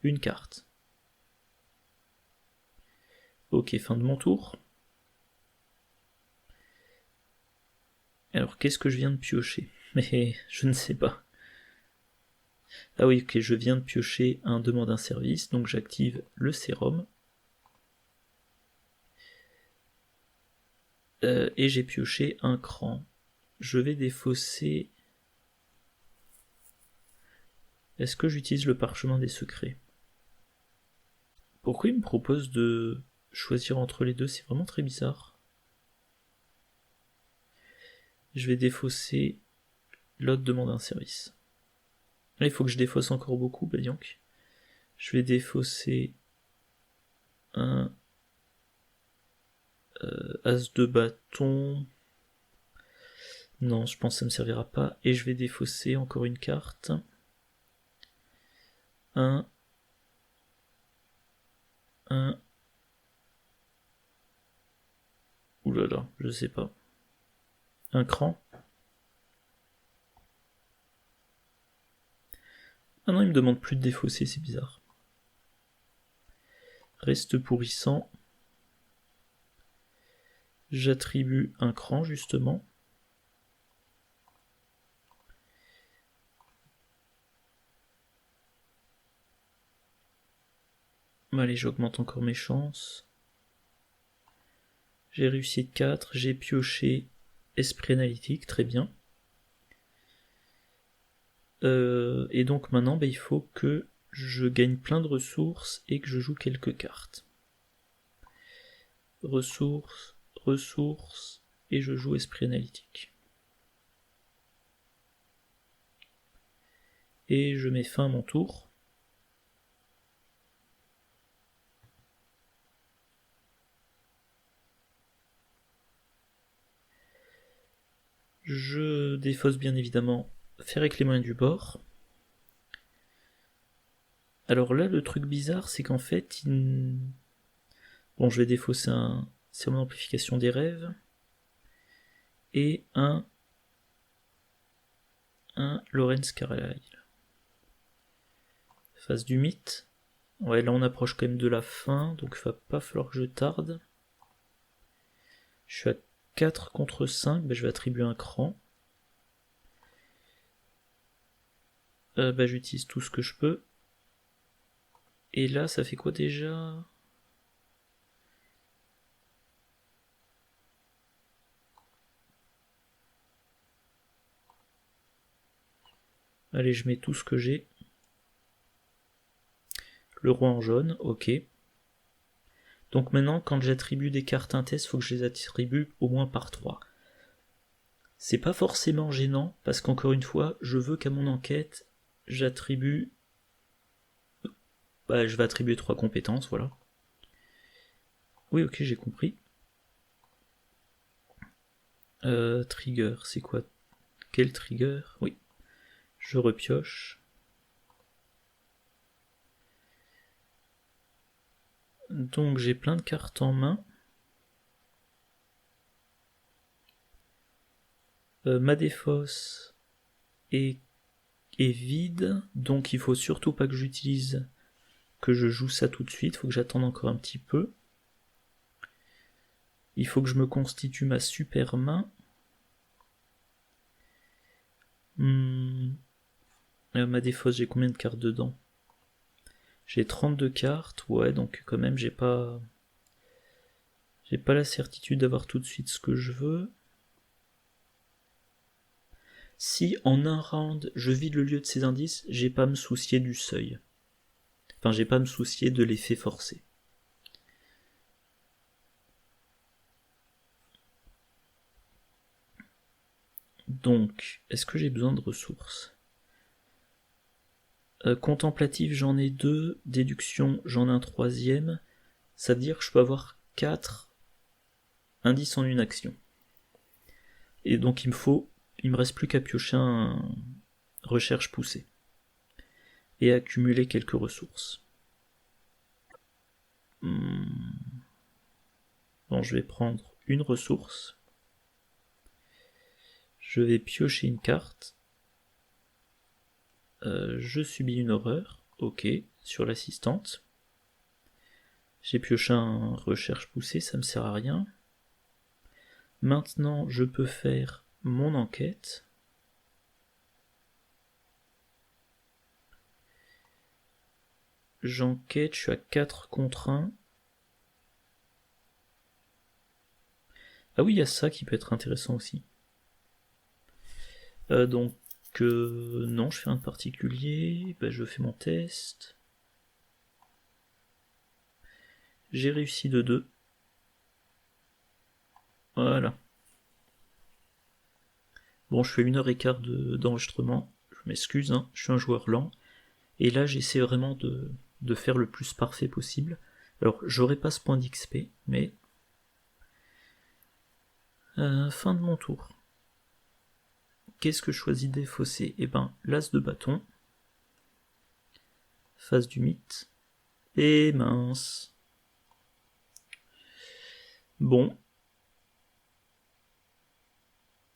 une carte. Ok, fin de mon tour. Alors, qu'est-ce que je viens de piocher? Mais je ne sais pas. Ah oui, ok, je viens de piocher un demande un service, donc j'active le sérum. Et j'ai pioché un cran. Je vais défausser... Est-ce que j'utilise le parchemin des secrets? Pourquoi il me propose de choisir entre les deux? C'est vraiment très bizarre. Je vais défausser l'autre demande un service. Là, il faut que je défausse encore beaucoup, bah donc. Je vais défausser un as de bâton. Non, je pense que ça me servira pas. Et je vais défausser encore une carte. Un. Oulala, je sais pas. un cran. Ah non, il me demande plus de défausser, c'est bizarre. Reste pourrissant. J'attribue un cran, justement. Allez, j'augmente encore mes chances. J'ai réussi de 4, j'ai pioché esprit analytique, très bien. Et donc maintenant, il faut que je gagne plein de ressources et que je joue quelques cartes. Ressources, ressources, et je joue esprit analytique. Et je mets fin à mon tour. Je défausse bien évidemment faire avec les moyens du bord. Alors là, le truc bizarre, c'est qu'en fait, bon, je vais défausser un serment d'amplification des rêves et un Lorenz Carlyle. Phase du mythe. Ouais, là on approche quand même de la fin, donc il va pas falloir que je tarde. Je suis à 4 contre 5, je vais attribuer un cran. J'utilise tout ce que je peux. Et là, ça fait quoi déjà? Allez, je mets tout ce que j'ai. Le roi en jaune, ok. Donc maintenant, quand j'attribue des cartes intestes, il faut que je les attribue au moins par 3. C'est pas forcément gênant, parce qu'encore une fois, je veux qu'à mon enquête, j'attribue... je vais attribuer 3 compétences, voilà. Oui, ok, j'ai compris. Trigger, c'est quoi? Quel trigger? Oui. Je repioche. Donc j'ai plein de cartes en main. Ma défausse est vide, donc il faut surtout pas que j'utilise, que je joue ça tout de suite, il faut que j'attende encore un petit peu. Il faut que je me constitue ma super main. Ma défausse, j'ai combien de cartes dedans? J'ai 32 cartes, ouais, donc quand même j'ai pas la certitude d'avoir tout de suite ce que je veux. Si en un round je vide le lieu de ces indices, j'ai pas à me soucier du seuil. Enfin, j'ai pas à me soucier de l'effet forcé. Donc, est-ce que j'ai besoin de ressources? Contemplatif, j'en ai 2. Déduction, j'en ai un 3e. Ça veut dire que je peux avoir 4 indices en une action. Et donc il me reste plus qu'à piocher un recherche poussée. Et accumuler quelques ressources. Bon, je vais prendre une ressource. Je vais piocher une carte. Je subis une horreur. Ok, sur l'assistante. J'ai pioché un recherche poussée, ça me sert à rien. Maintenant, je peux faire mon enquête. J'enquête, je suis à 4 contre 1. Ah oui, il y a ça qui peut être intéressant aussi. Donc, non, je fais un de particulier. Je fais mon test. J'ai réussi de 2. Voilà. Bon, je fais 1h15 d'enregistrement. Je m'excuse, hein, je suis un joueur lent. Et là, j'essaie vraiment de faire le plus parfait possible. Alors, j'aurai pas ce point d'XP, mais... fin de mon tour. Qu'est-ce que je choisis de défausser? Eh ben, l'as de bâton. Phase du mythe. Et mince. Bon.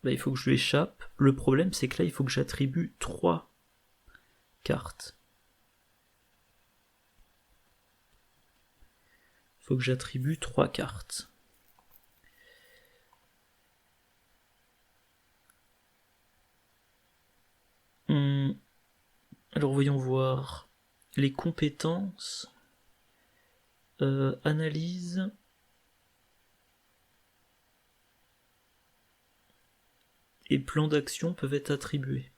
Bah, il faut que je lui échappe. Le problème, c'est que là, il faut que j'attribue 3 cartes. Il faut que j'attribue 3 cartes. Alors voyons voir. Les compétences. Analyse. Et plan d'action peuvent être attribués.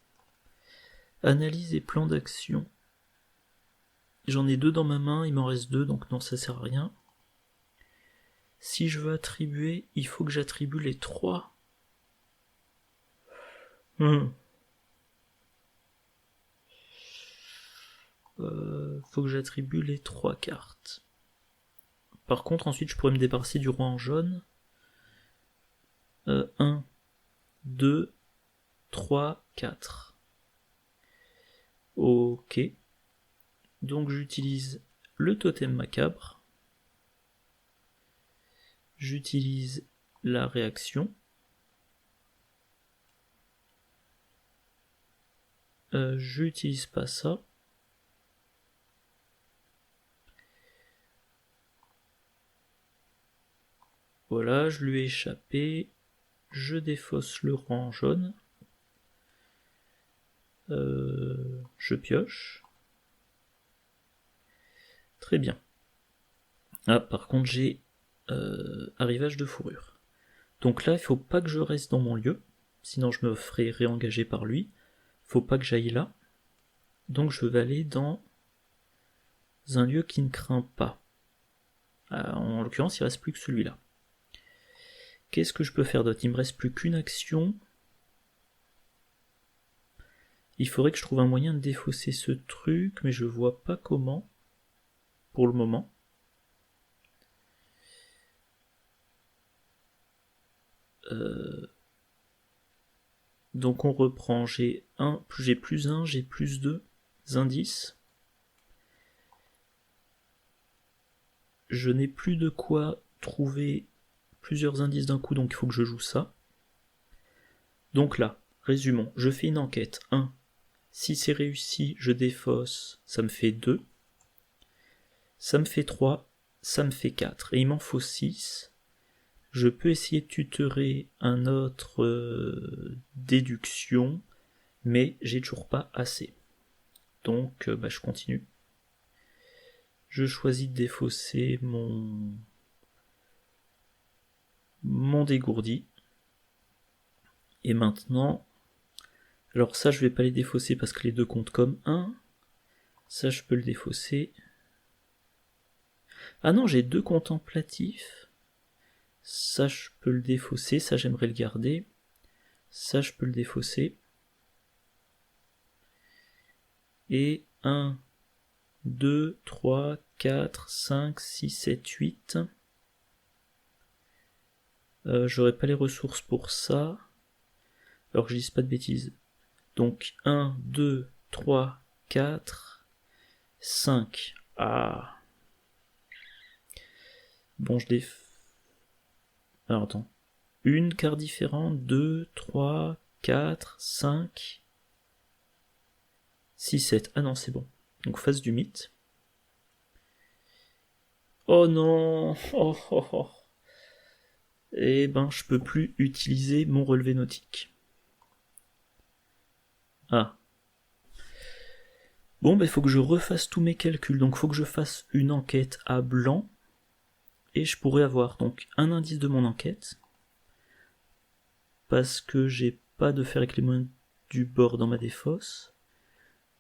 Analyse et plan d'action. J'en ai 2 dans ma main, il m'en reste 2, donc non, ça sert à rien. Si je veux attribuer, il faut que j'attribue les 3. Faut que j'attribue les 3 cartes. Par contre, ensuite, je pourrais me débarrasser du roi en jaune. 1, 2, 3, 4. Ok. Donc j'utilise le totem macabre. J'utilise la réaction. J'utilise pas ça. Voilà, je lui ai échappé. Je défausse le roi en jaune. Je pioche. Très bien. Ah, par contre, j'ai arrivage de fourrure. Donc là, il faut pas que je reste dans mon lieu, sinon je me ferai réengager par lui. Faut pas que j'aille là. Donc je vais aller dans un lieu qui ne craint pas. En l'occurrence, il reste plus que celui-là. Qu'est-ce que je peux faire d'autre? Il me reste plus qu'une action. Il faudrait que je trouve un moyen de défausser ce truc, mais je vois pas comment, pour le moment. Donc on reprend, j'ai plus 1, j'ai plus 2 indices. Je n'ai plus de quoi trouver plusieurs indices d'un coup, donc il faut que je joue ça. Donc là, résumons, je fais une enquête. 1. Si c'est réussi, je défausse, ça me fait 2. Ça me fait 3, ça me fait 4. Et il m'en faut 6. Je peux essayer de tutorer un autre déduction, mais j'ai toujours pas assez. Donc je continue. Je choisis de défausser mon dégourdi. Et maintenant, alors ça je vais pas les défausser parce que les deux comptent comme 1. Ça je peux le défausser. Ah non, j'ai 2 contemplatifs. Ça je peux le défausser, ça j'aimerais le garder. Ça je peux le défausser. Et 1, 2, 3, 4, 5, 6, 7, 8. J'aurais pas les ressources pour ça. Alors que je dise pas de bêtises. Donc 1, 2, 3, 4, 5. Ah. Bon, alors attends. Une carte différente, 2, 3, 4, 5, 6, 7. Ah non, c'est bon. Donc face du mythe. Oh non. Oh, oh, oh. Eh ben, je peux plus utiliser mon relevé nautique. Ah. Bon, il faut que je refasse tous mes calculs. Donc, il faut que je fasse une enquête à blanc. Et je pourrais avoir donc un indice de mon enquête. Parce que j'ai pas de fer avec les moyens du bord dans ma défausse.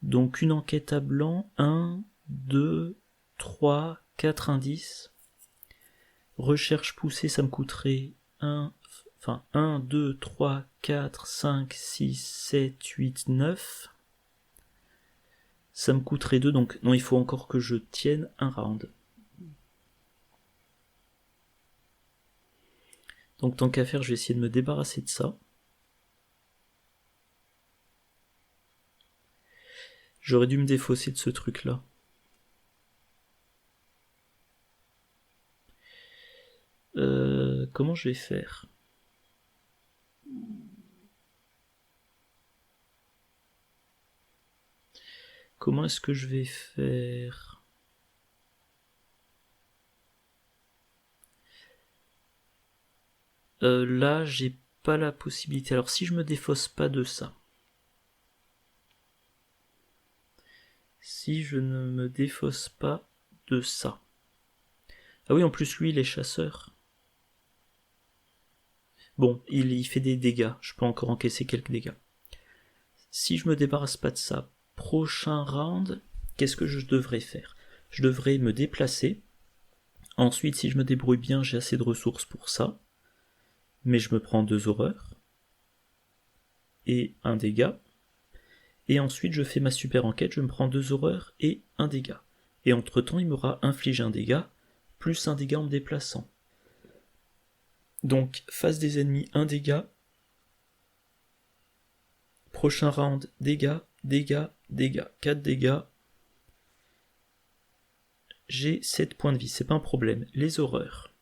Donc, une enquête à blanc. 1, 2, 3, 4 indices. Recherche poussée, ça me coûterait 1, 2, 3, 4, 5, 6, 7, 8, 9. Ça me coûterait 2, donc non, il faut encore que je tienne un round. Donc tant qu'à faire, je vais essayer de me débarrasser de ça. J'aurais dû me défausser de ce truc-là. Comment je vais faire? Comment est-ce que je vais faire? Là, j'ai pas la possibilité. Alors, si je me défausse pas de ça. Si je ne me défausse pas de ça. Ah oui, en plus, lui, il est chasseur. Bon, il fait des dégâts. Je peux encore encaisser quelques dégâts. Si je me débarrasse pas de ça, prochain round, qu'est-ce que je devrais faire? Je devrais me déplacer. Ensuite, si je me débrouille bien, j'ai assez de ressources pour ça. Mais je me prends 2 horreurs. Et un dégât. Et ensuite, je fais ma super enquête, je me prends 2 horreurs et un dégât. Et entre-temps, il m'aura infligé un dégât, plus un dégât en me déplaçant. Donc, face des ennemis, un dégât. Prochain round, dégâts, dégâts, dégâts. 4 dégâts. J'ai 7 points de vie, c'est pas un problème. Les horreurs.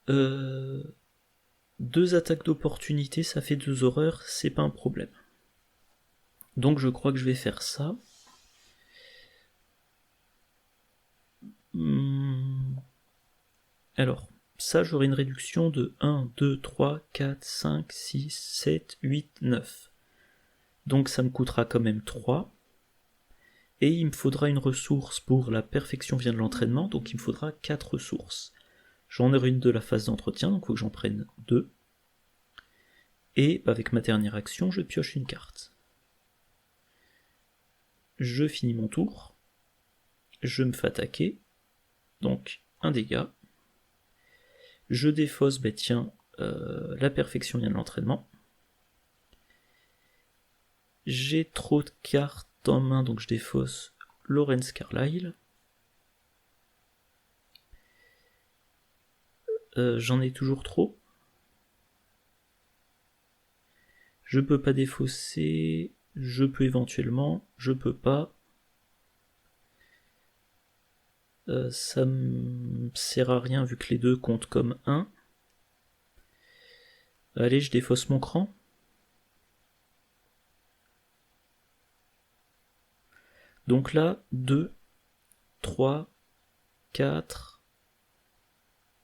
2 attaques d'opportunité, ça fait 2 horreurs, c'est pas un problème. Donc je crois que je vais faire ça. Alors, ça j'aurai une réduction de 1, 2, 3, 4, 5, 6, 7, 8, 9. Donc ça me coûtera quand même 3. Et il me faudra une ressource pour la perfection vient de l'entraînement, donc il me faudra 4 ressources. J'en aurai une de la phase d'entretien, donc il faut que j'en prenne 2. Et avec ma dernière action, je pioche une carte. Je finis mon tour. Je me fais attaquer. Donc un dégât. Je défausse, tiens, la perfection vient de l'entraînement. J'ai trop de cartes en main, donc je défausse Lawrence Carlyle. J'en ai toujours trop. Je peux pas défausser. Je peux éventuellement. Je peux pas. Ça me sert à rien vu que les deux comptent comme 1. Allez, je défausse mon cran. Donc là, 2, 3, 4,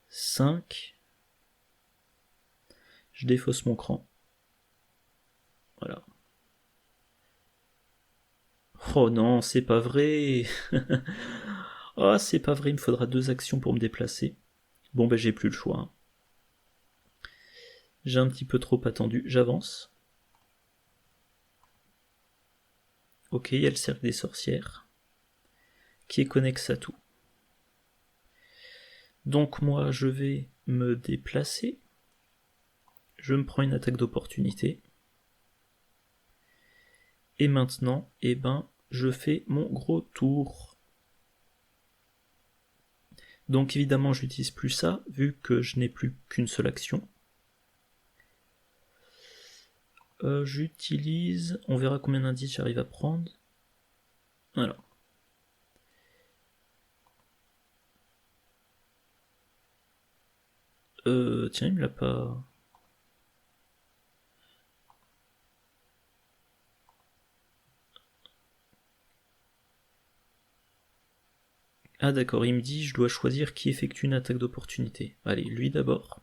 5. Je défausse mon cran. Voilà. Oh non, c'est pas vrai. Oh, c'est pas vrai, il me faudra 2 actions pour me déplacer. Bon, j'ai plus le choix. J'ai un petit peu trop attendu, j'avance. Ok, il y a le cercle des sorcières, qui est connexe à tout. Donc moi, je vais me déplacer. Je me prends une attaque d'opportunité. Et maintenant, je fais mon gros tour. Donc évidemment, j'utilise plus ça, vu que je n'ai plus qu'une seule action. J'utilise... On verra combien d'indices j'arrive à prendre. Voilà. Tiens, il me l'a pas... Ah d'accord, il me dit je dois choisir qui effectue une attaque d'opportunité. Allez, lui d'abord.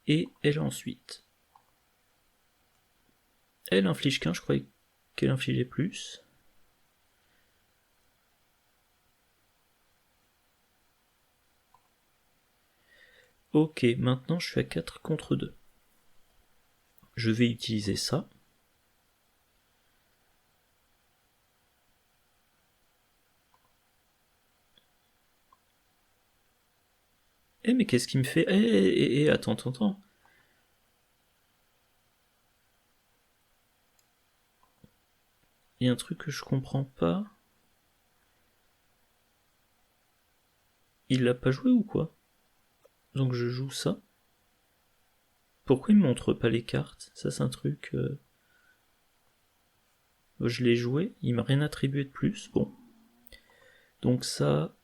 Et elle ensuite. Elle inflige qu'un, je croyais qu'elle infligeait plus. Ok, maintenant je suis à 4 contre 2. Je vais utiliser ça. Mais qu'est-ce qu'il me fait? Attends. Il y a un truc que je comprends pas. Il l'a pas joué ou quoi? Donc je joue ça. Pourquoi il me montre pas les cartes? Ça c'est un truc... Je l'ai joué, il m'a rien attribué de plus. Bon. Donc ça...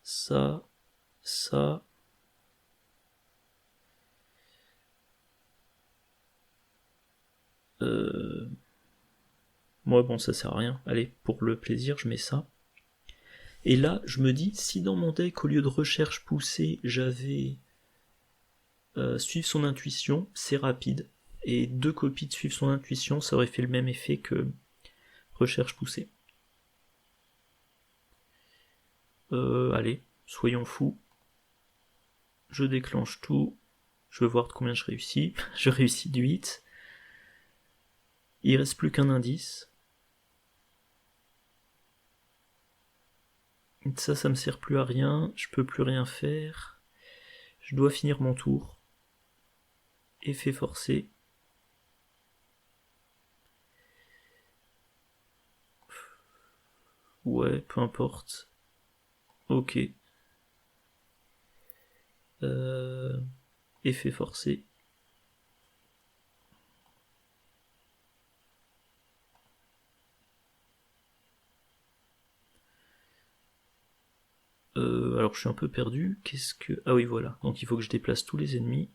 Moi, bon, ça sert à rien. Allez, pour le plaisir, je mets ça. Et là, je me dis, si dans mon deck, au lieu de recherche poussée, j'avais suivre son intuition, c'est rapide. Et 2 copies de suivre son intuition, ça aurait fait le même effet que recherche poussée. Allez, soyons fous. Je déclenche tout. Je veux voir de combien je réussis. Je réussis du 8. Il reste plus qu'un indice. Ça me sert plus à rien. Je peux plus rien faire. Je dois finir mon tour. Effet forcé. Ouais, peu importe. Ok. Effet forcé. Alors je suis un peu perdu. Qu'est-ce que... Ah oui, voilà. Donc il faut que je déplace tous les ennemis.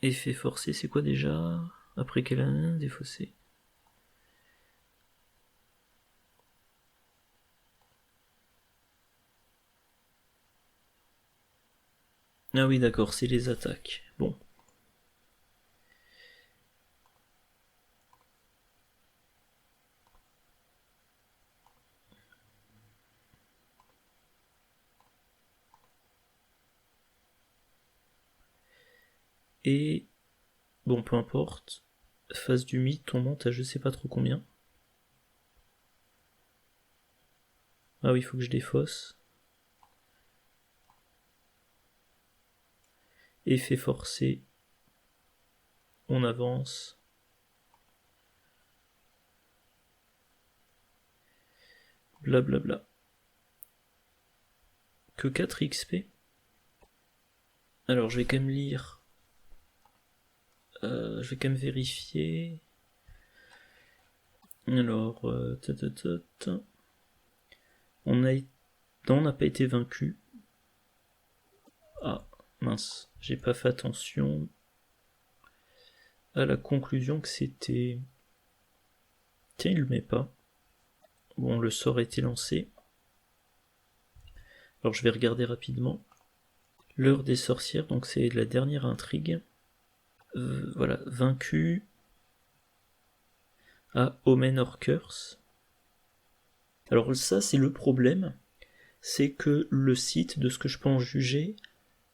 Effet forcé, c'est quoi déjà? Après quelle année défaussé? Ah oui, d'accord, c'est les attaques. Bon. Et... Bon, peu importe. Phase du mythe, on monte à je sais pas trop combien. Ah oui, il faut que je défausse. Effet forcé. On avance. Blablabla. Que 4 XP. Alors je vais quand même lire. Je vais quand même vérifier. Alors... On n'a pas été vaincu. Ah, mince. J'ai pas fait attention à la conclusion que c'était... Tiens, il le met pas. Bon, le sort a été lancé. Alors je vais regarder rapidement. L'heure des sorcières, donc c'est la dernière intrigue. Voilà, vaincu à Omen or Curse. Alors ça, c'est le problème. C'est que le site, de ce que je peux en juger,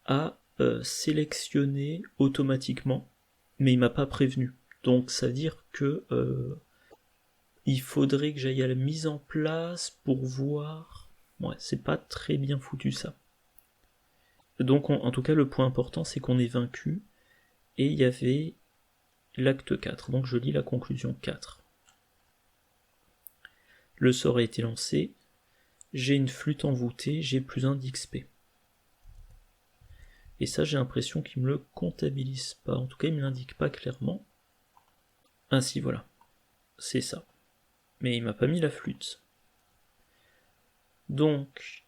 a sélectionné automatiquement, mais il m'a pas prévenu. Donc ça veut dire que il faudrait que j'aille à la mise en place pour voir. Ouais, c'est pas très bien foutu ça. Donc en tout cas, le point important, c'est qu'on est vaincu, et il y avait l'acte 4. Donc je lis la conclusion 4. Le sort a été lancé, j'ai une flûte envoûtée, j'ai plus 1 d'XP. Et ça, j'ai l'impression qu'il me le comptabilise pas. En tout cas, il me l'indique pas clairement. Ah si, voilà. C'est ça. Mais il m'a pas mis la flûte. Donc,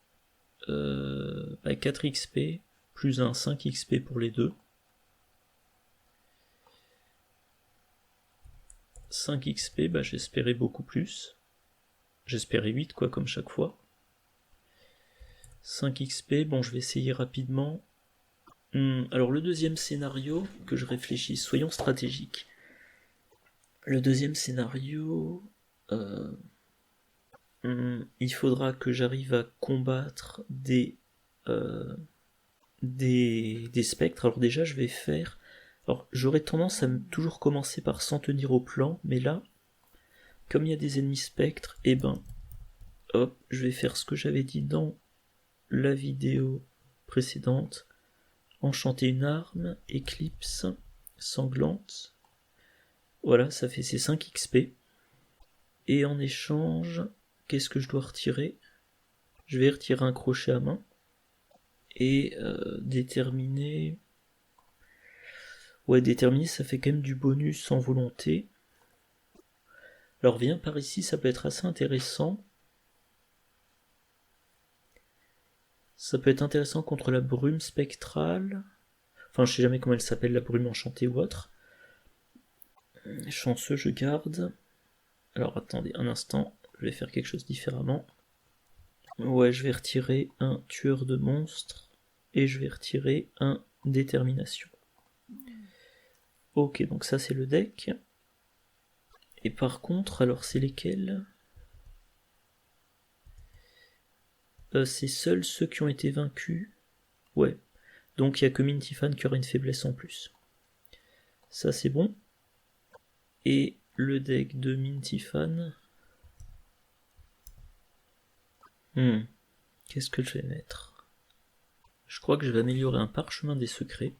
4 XP, plus 1, 5 XP pour les deux. 5 XP, j'espérais beaucoup plus. J'espérais 8, quoi, comme chaque fois. 5 XP, bon, je vais essayer rapidement. Alors, le deuxième scénario, que je réfléchisse, soyons stratégiques. Le deuxième scénario... il faudra que j'arrive à combattre des spectres. Alors déjà, je vais faire... Alors, j'aurais tendance à toujours commencer par s'en tenir au plan, mais là, comme il y a des ennemis spectres, et hop, je vais faire ce que j'avais dit dans la vidéo précédente. Enchanter une arme, éclipse, sanglante. Voilà, ça fait ces 5 XP. Et en échange, qu'est-ce que je dois retirer? Je vais retirer un crochet à main. Et déterminer... Ouais, déterminer, ça fait quand même du bonus en volonté. Alors viens par ici, ça peut être assez intéressant. Ça peut être intéressant contre la brume spectrale. Enfin, je sais jamais comment elle s'appelle, la brume enchantée ou autre. Chanceux, je garde. Alors attendez un instant, je vais faire quelque chose différemment. Ouais, je vais retirer un tueur de monstres et je vais retirer un détermination. Ok, donc ça c'est le deck. Et par contre, alors c'est lesquels? C'est seuls ceux qui ont été vaincus. Ouais. Donc il n'y a que Mintifan qui aura une faiblesse en plus. Ça c'est bon. Et le deck de Mintifan. Qu'est-ce que je vais mettre? Je crois que je vais améliorer un parchemin des secrets.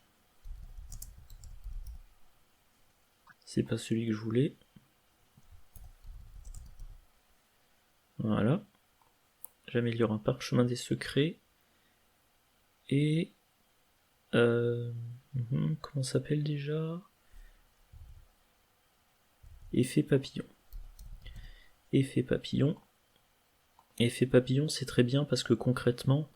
C'est pas celui que je voulais. Voilà. J'améliore un parchemin des secrets. Et... comment ça s'appelle déjà? Effet papillon. Effet papillon. Effet papillon, c'est très bien parce que concrètement,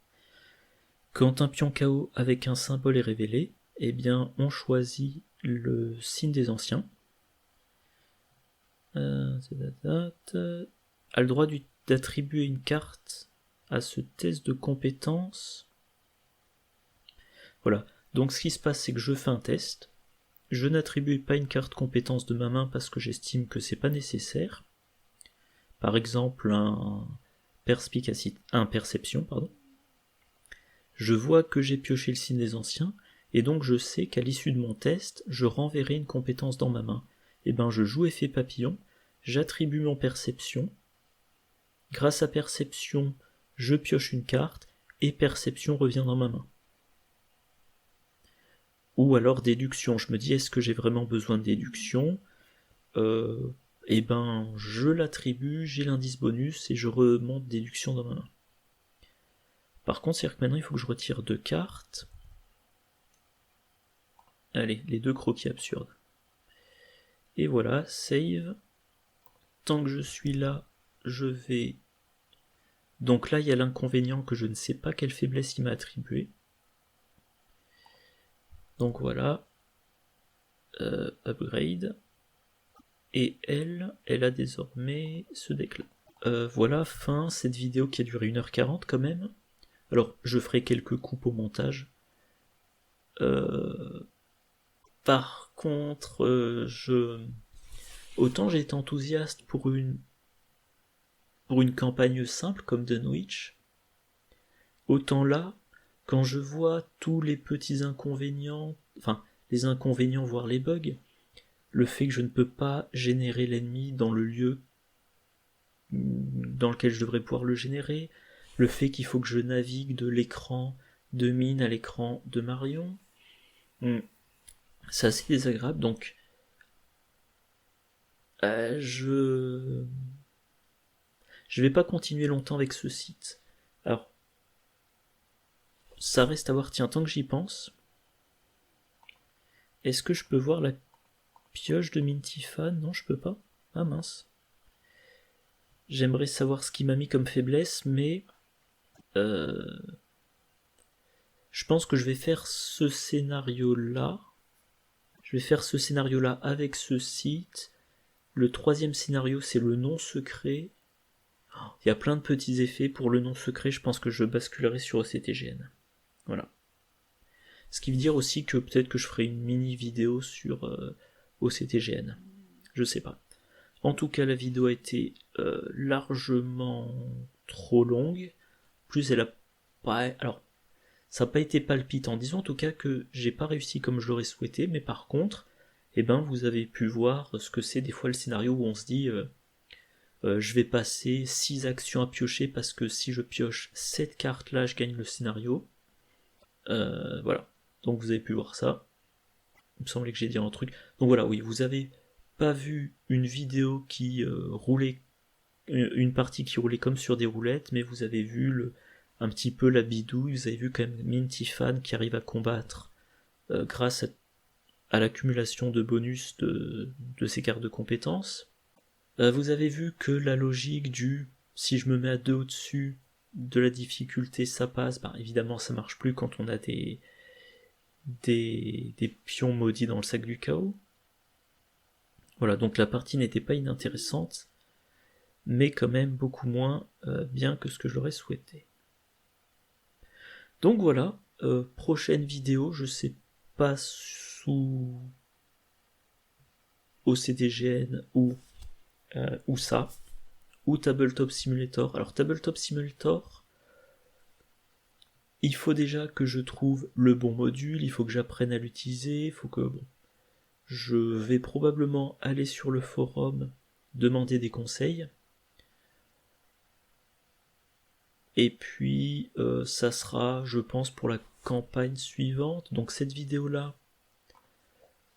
quand un pion KO avec un symbole est révélé, eh bien on choisit le signe des anciens. A le droit d'attribuer une carte à ce test de compétence. Voilà, donc ce qui se passe c'est que je fais un test, je n'attribue pas une carte compétence de ma main parce que j'estime que c'est pas nécessaire. Par exemple un perception, pardon. Je vois que j'ai pioché le signe des anciens, et donc je sais qu'à l'issue de mon test, je renverrai une compétence dans ma main. Et ben je joue effet papillon, j'attribue mon perception, grâce à perception, je pioche une carte, et perception revient dans ma main. Ou alors déduction, je me dis est-ce que j'ai vraiment besoin de déduction? Et ben je l'attribue, j'ai l'indice bonus, et je remonte déduction dans ma main. Par contre, c'est-à-dire que maintenant il faut que je retire 2 cartes. Allez, les 2 croquis absurdes. Et voilà, save. Tant que je suis là, je vais... Donc là, il y a l'inconvénient que je ne sais pas quelle faiblesse il m'a attribué. Donc voilà. Upgrade. Et elle a désormais ce deck-là. Voilà, fin, cette vidéo qui a duré 1h40 quand même. Alors, je ferai quelques coupes au montage. Par contre, autant j'ai été enthousiaste pour une campagne simple comme Dunwich, autant là, quand je vois tous les petits inconvénients, enfin les inconvénients voire les bugs, le fait que je ne peux pas générer l'ennemi dans le lieu dans lequel je devrais pouvoir le générer, le fait qu'il faut que je navigue de l'écran de Mine à l'écran de Marion, c'est assez désagréable, donc je vais pas continuer longtemps avec ce site. Alors, ça reste à voir, tiens, tant que j'y pense, est-ce que je peux voir la pioche de Mintifan? Non, je peux pas. Ah mince. J'aimerais savoir ce qu'il m'a mis comme faiblesse, mais je pense que je vais faire ce scénario-là. Je vais faire ce scénario-là avec ce site. Le 3e scénario, c'est le non secret. Il y a plein de petits effets. Pour le non secret, je pense que je basculerai sur OCTGN. Voilà. Ce qui veut dire aussi que peut-être que je ferai une mini vidéo sur OCTGN. Je sais pas. En tout cas, la vidéo a été largement trop longue. Plus elle a pas... Alors, ça n'a pas été palpitant. Disons en tout cas que j'ai pas réussi comme je l'aurais souhaité, mais par contre, eh ben, vous avez pu voir ce que c'est des fois le scénario où on se dit je vais passer 6 actions à piocher parce que si je pioche cette carte là, je gagne le scénario. Voilà. Donc vous avez pu voir ça. Il me semblait que j'ai dit un truc. Donc voilà, oui, vous avez pas vu une vidéo qui roulait, une partie qui roulait comme sur des roulettes, mais vous avez vu un petit peu la bidouille, vous avez vu quand même Mintifan qui arrive à combattre grâce à l'accumulation de bonus de ses cartes de compétences. Vous avez vu que la logique du si je me mets à 2 au-dessus, de la difficulté ça passe, ben, évidemment ça marche plus quand on a des pions maudits dans le sac du chaos. Voilà, donc la partie n'était pas inintéressante, mais quand même beaucoup moins bien que ce que j'aurais souhaité. Donc voilà, prochaine vidéo, je sais pas sous OCDGN ou ça, ou Tabletop Simulator. Alors Tabletop Simulator, il faut déjà que je trouve le bon module, il faut que j'apprenne à l'utiliser, il faut que... Bon, je vais probablement aller sur le forum, demander des conseils, et puis ça sera, je pense, pour la campagne suivante. Donc cette vidéo-là,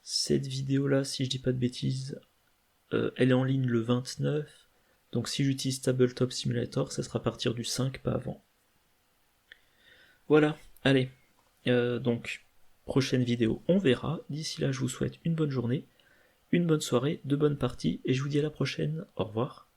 si je dis pas de bêtises, elle est en ligne le 29, donc si j'utilise Tabletop Simulator, ça sera à partir du 5, pas avant. Voilà, allez, donc prochaine vidéo, on verra. D'ici là, je vous souhaite une bonne journée, une bonne soirée, de bonnes parties, et je vous dis à la prochaine. Au revoir.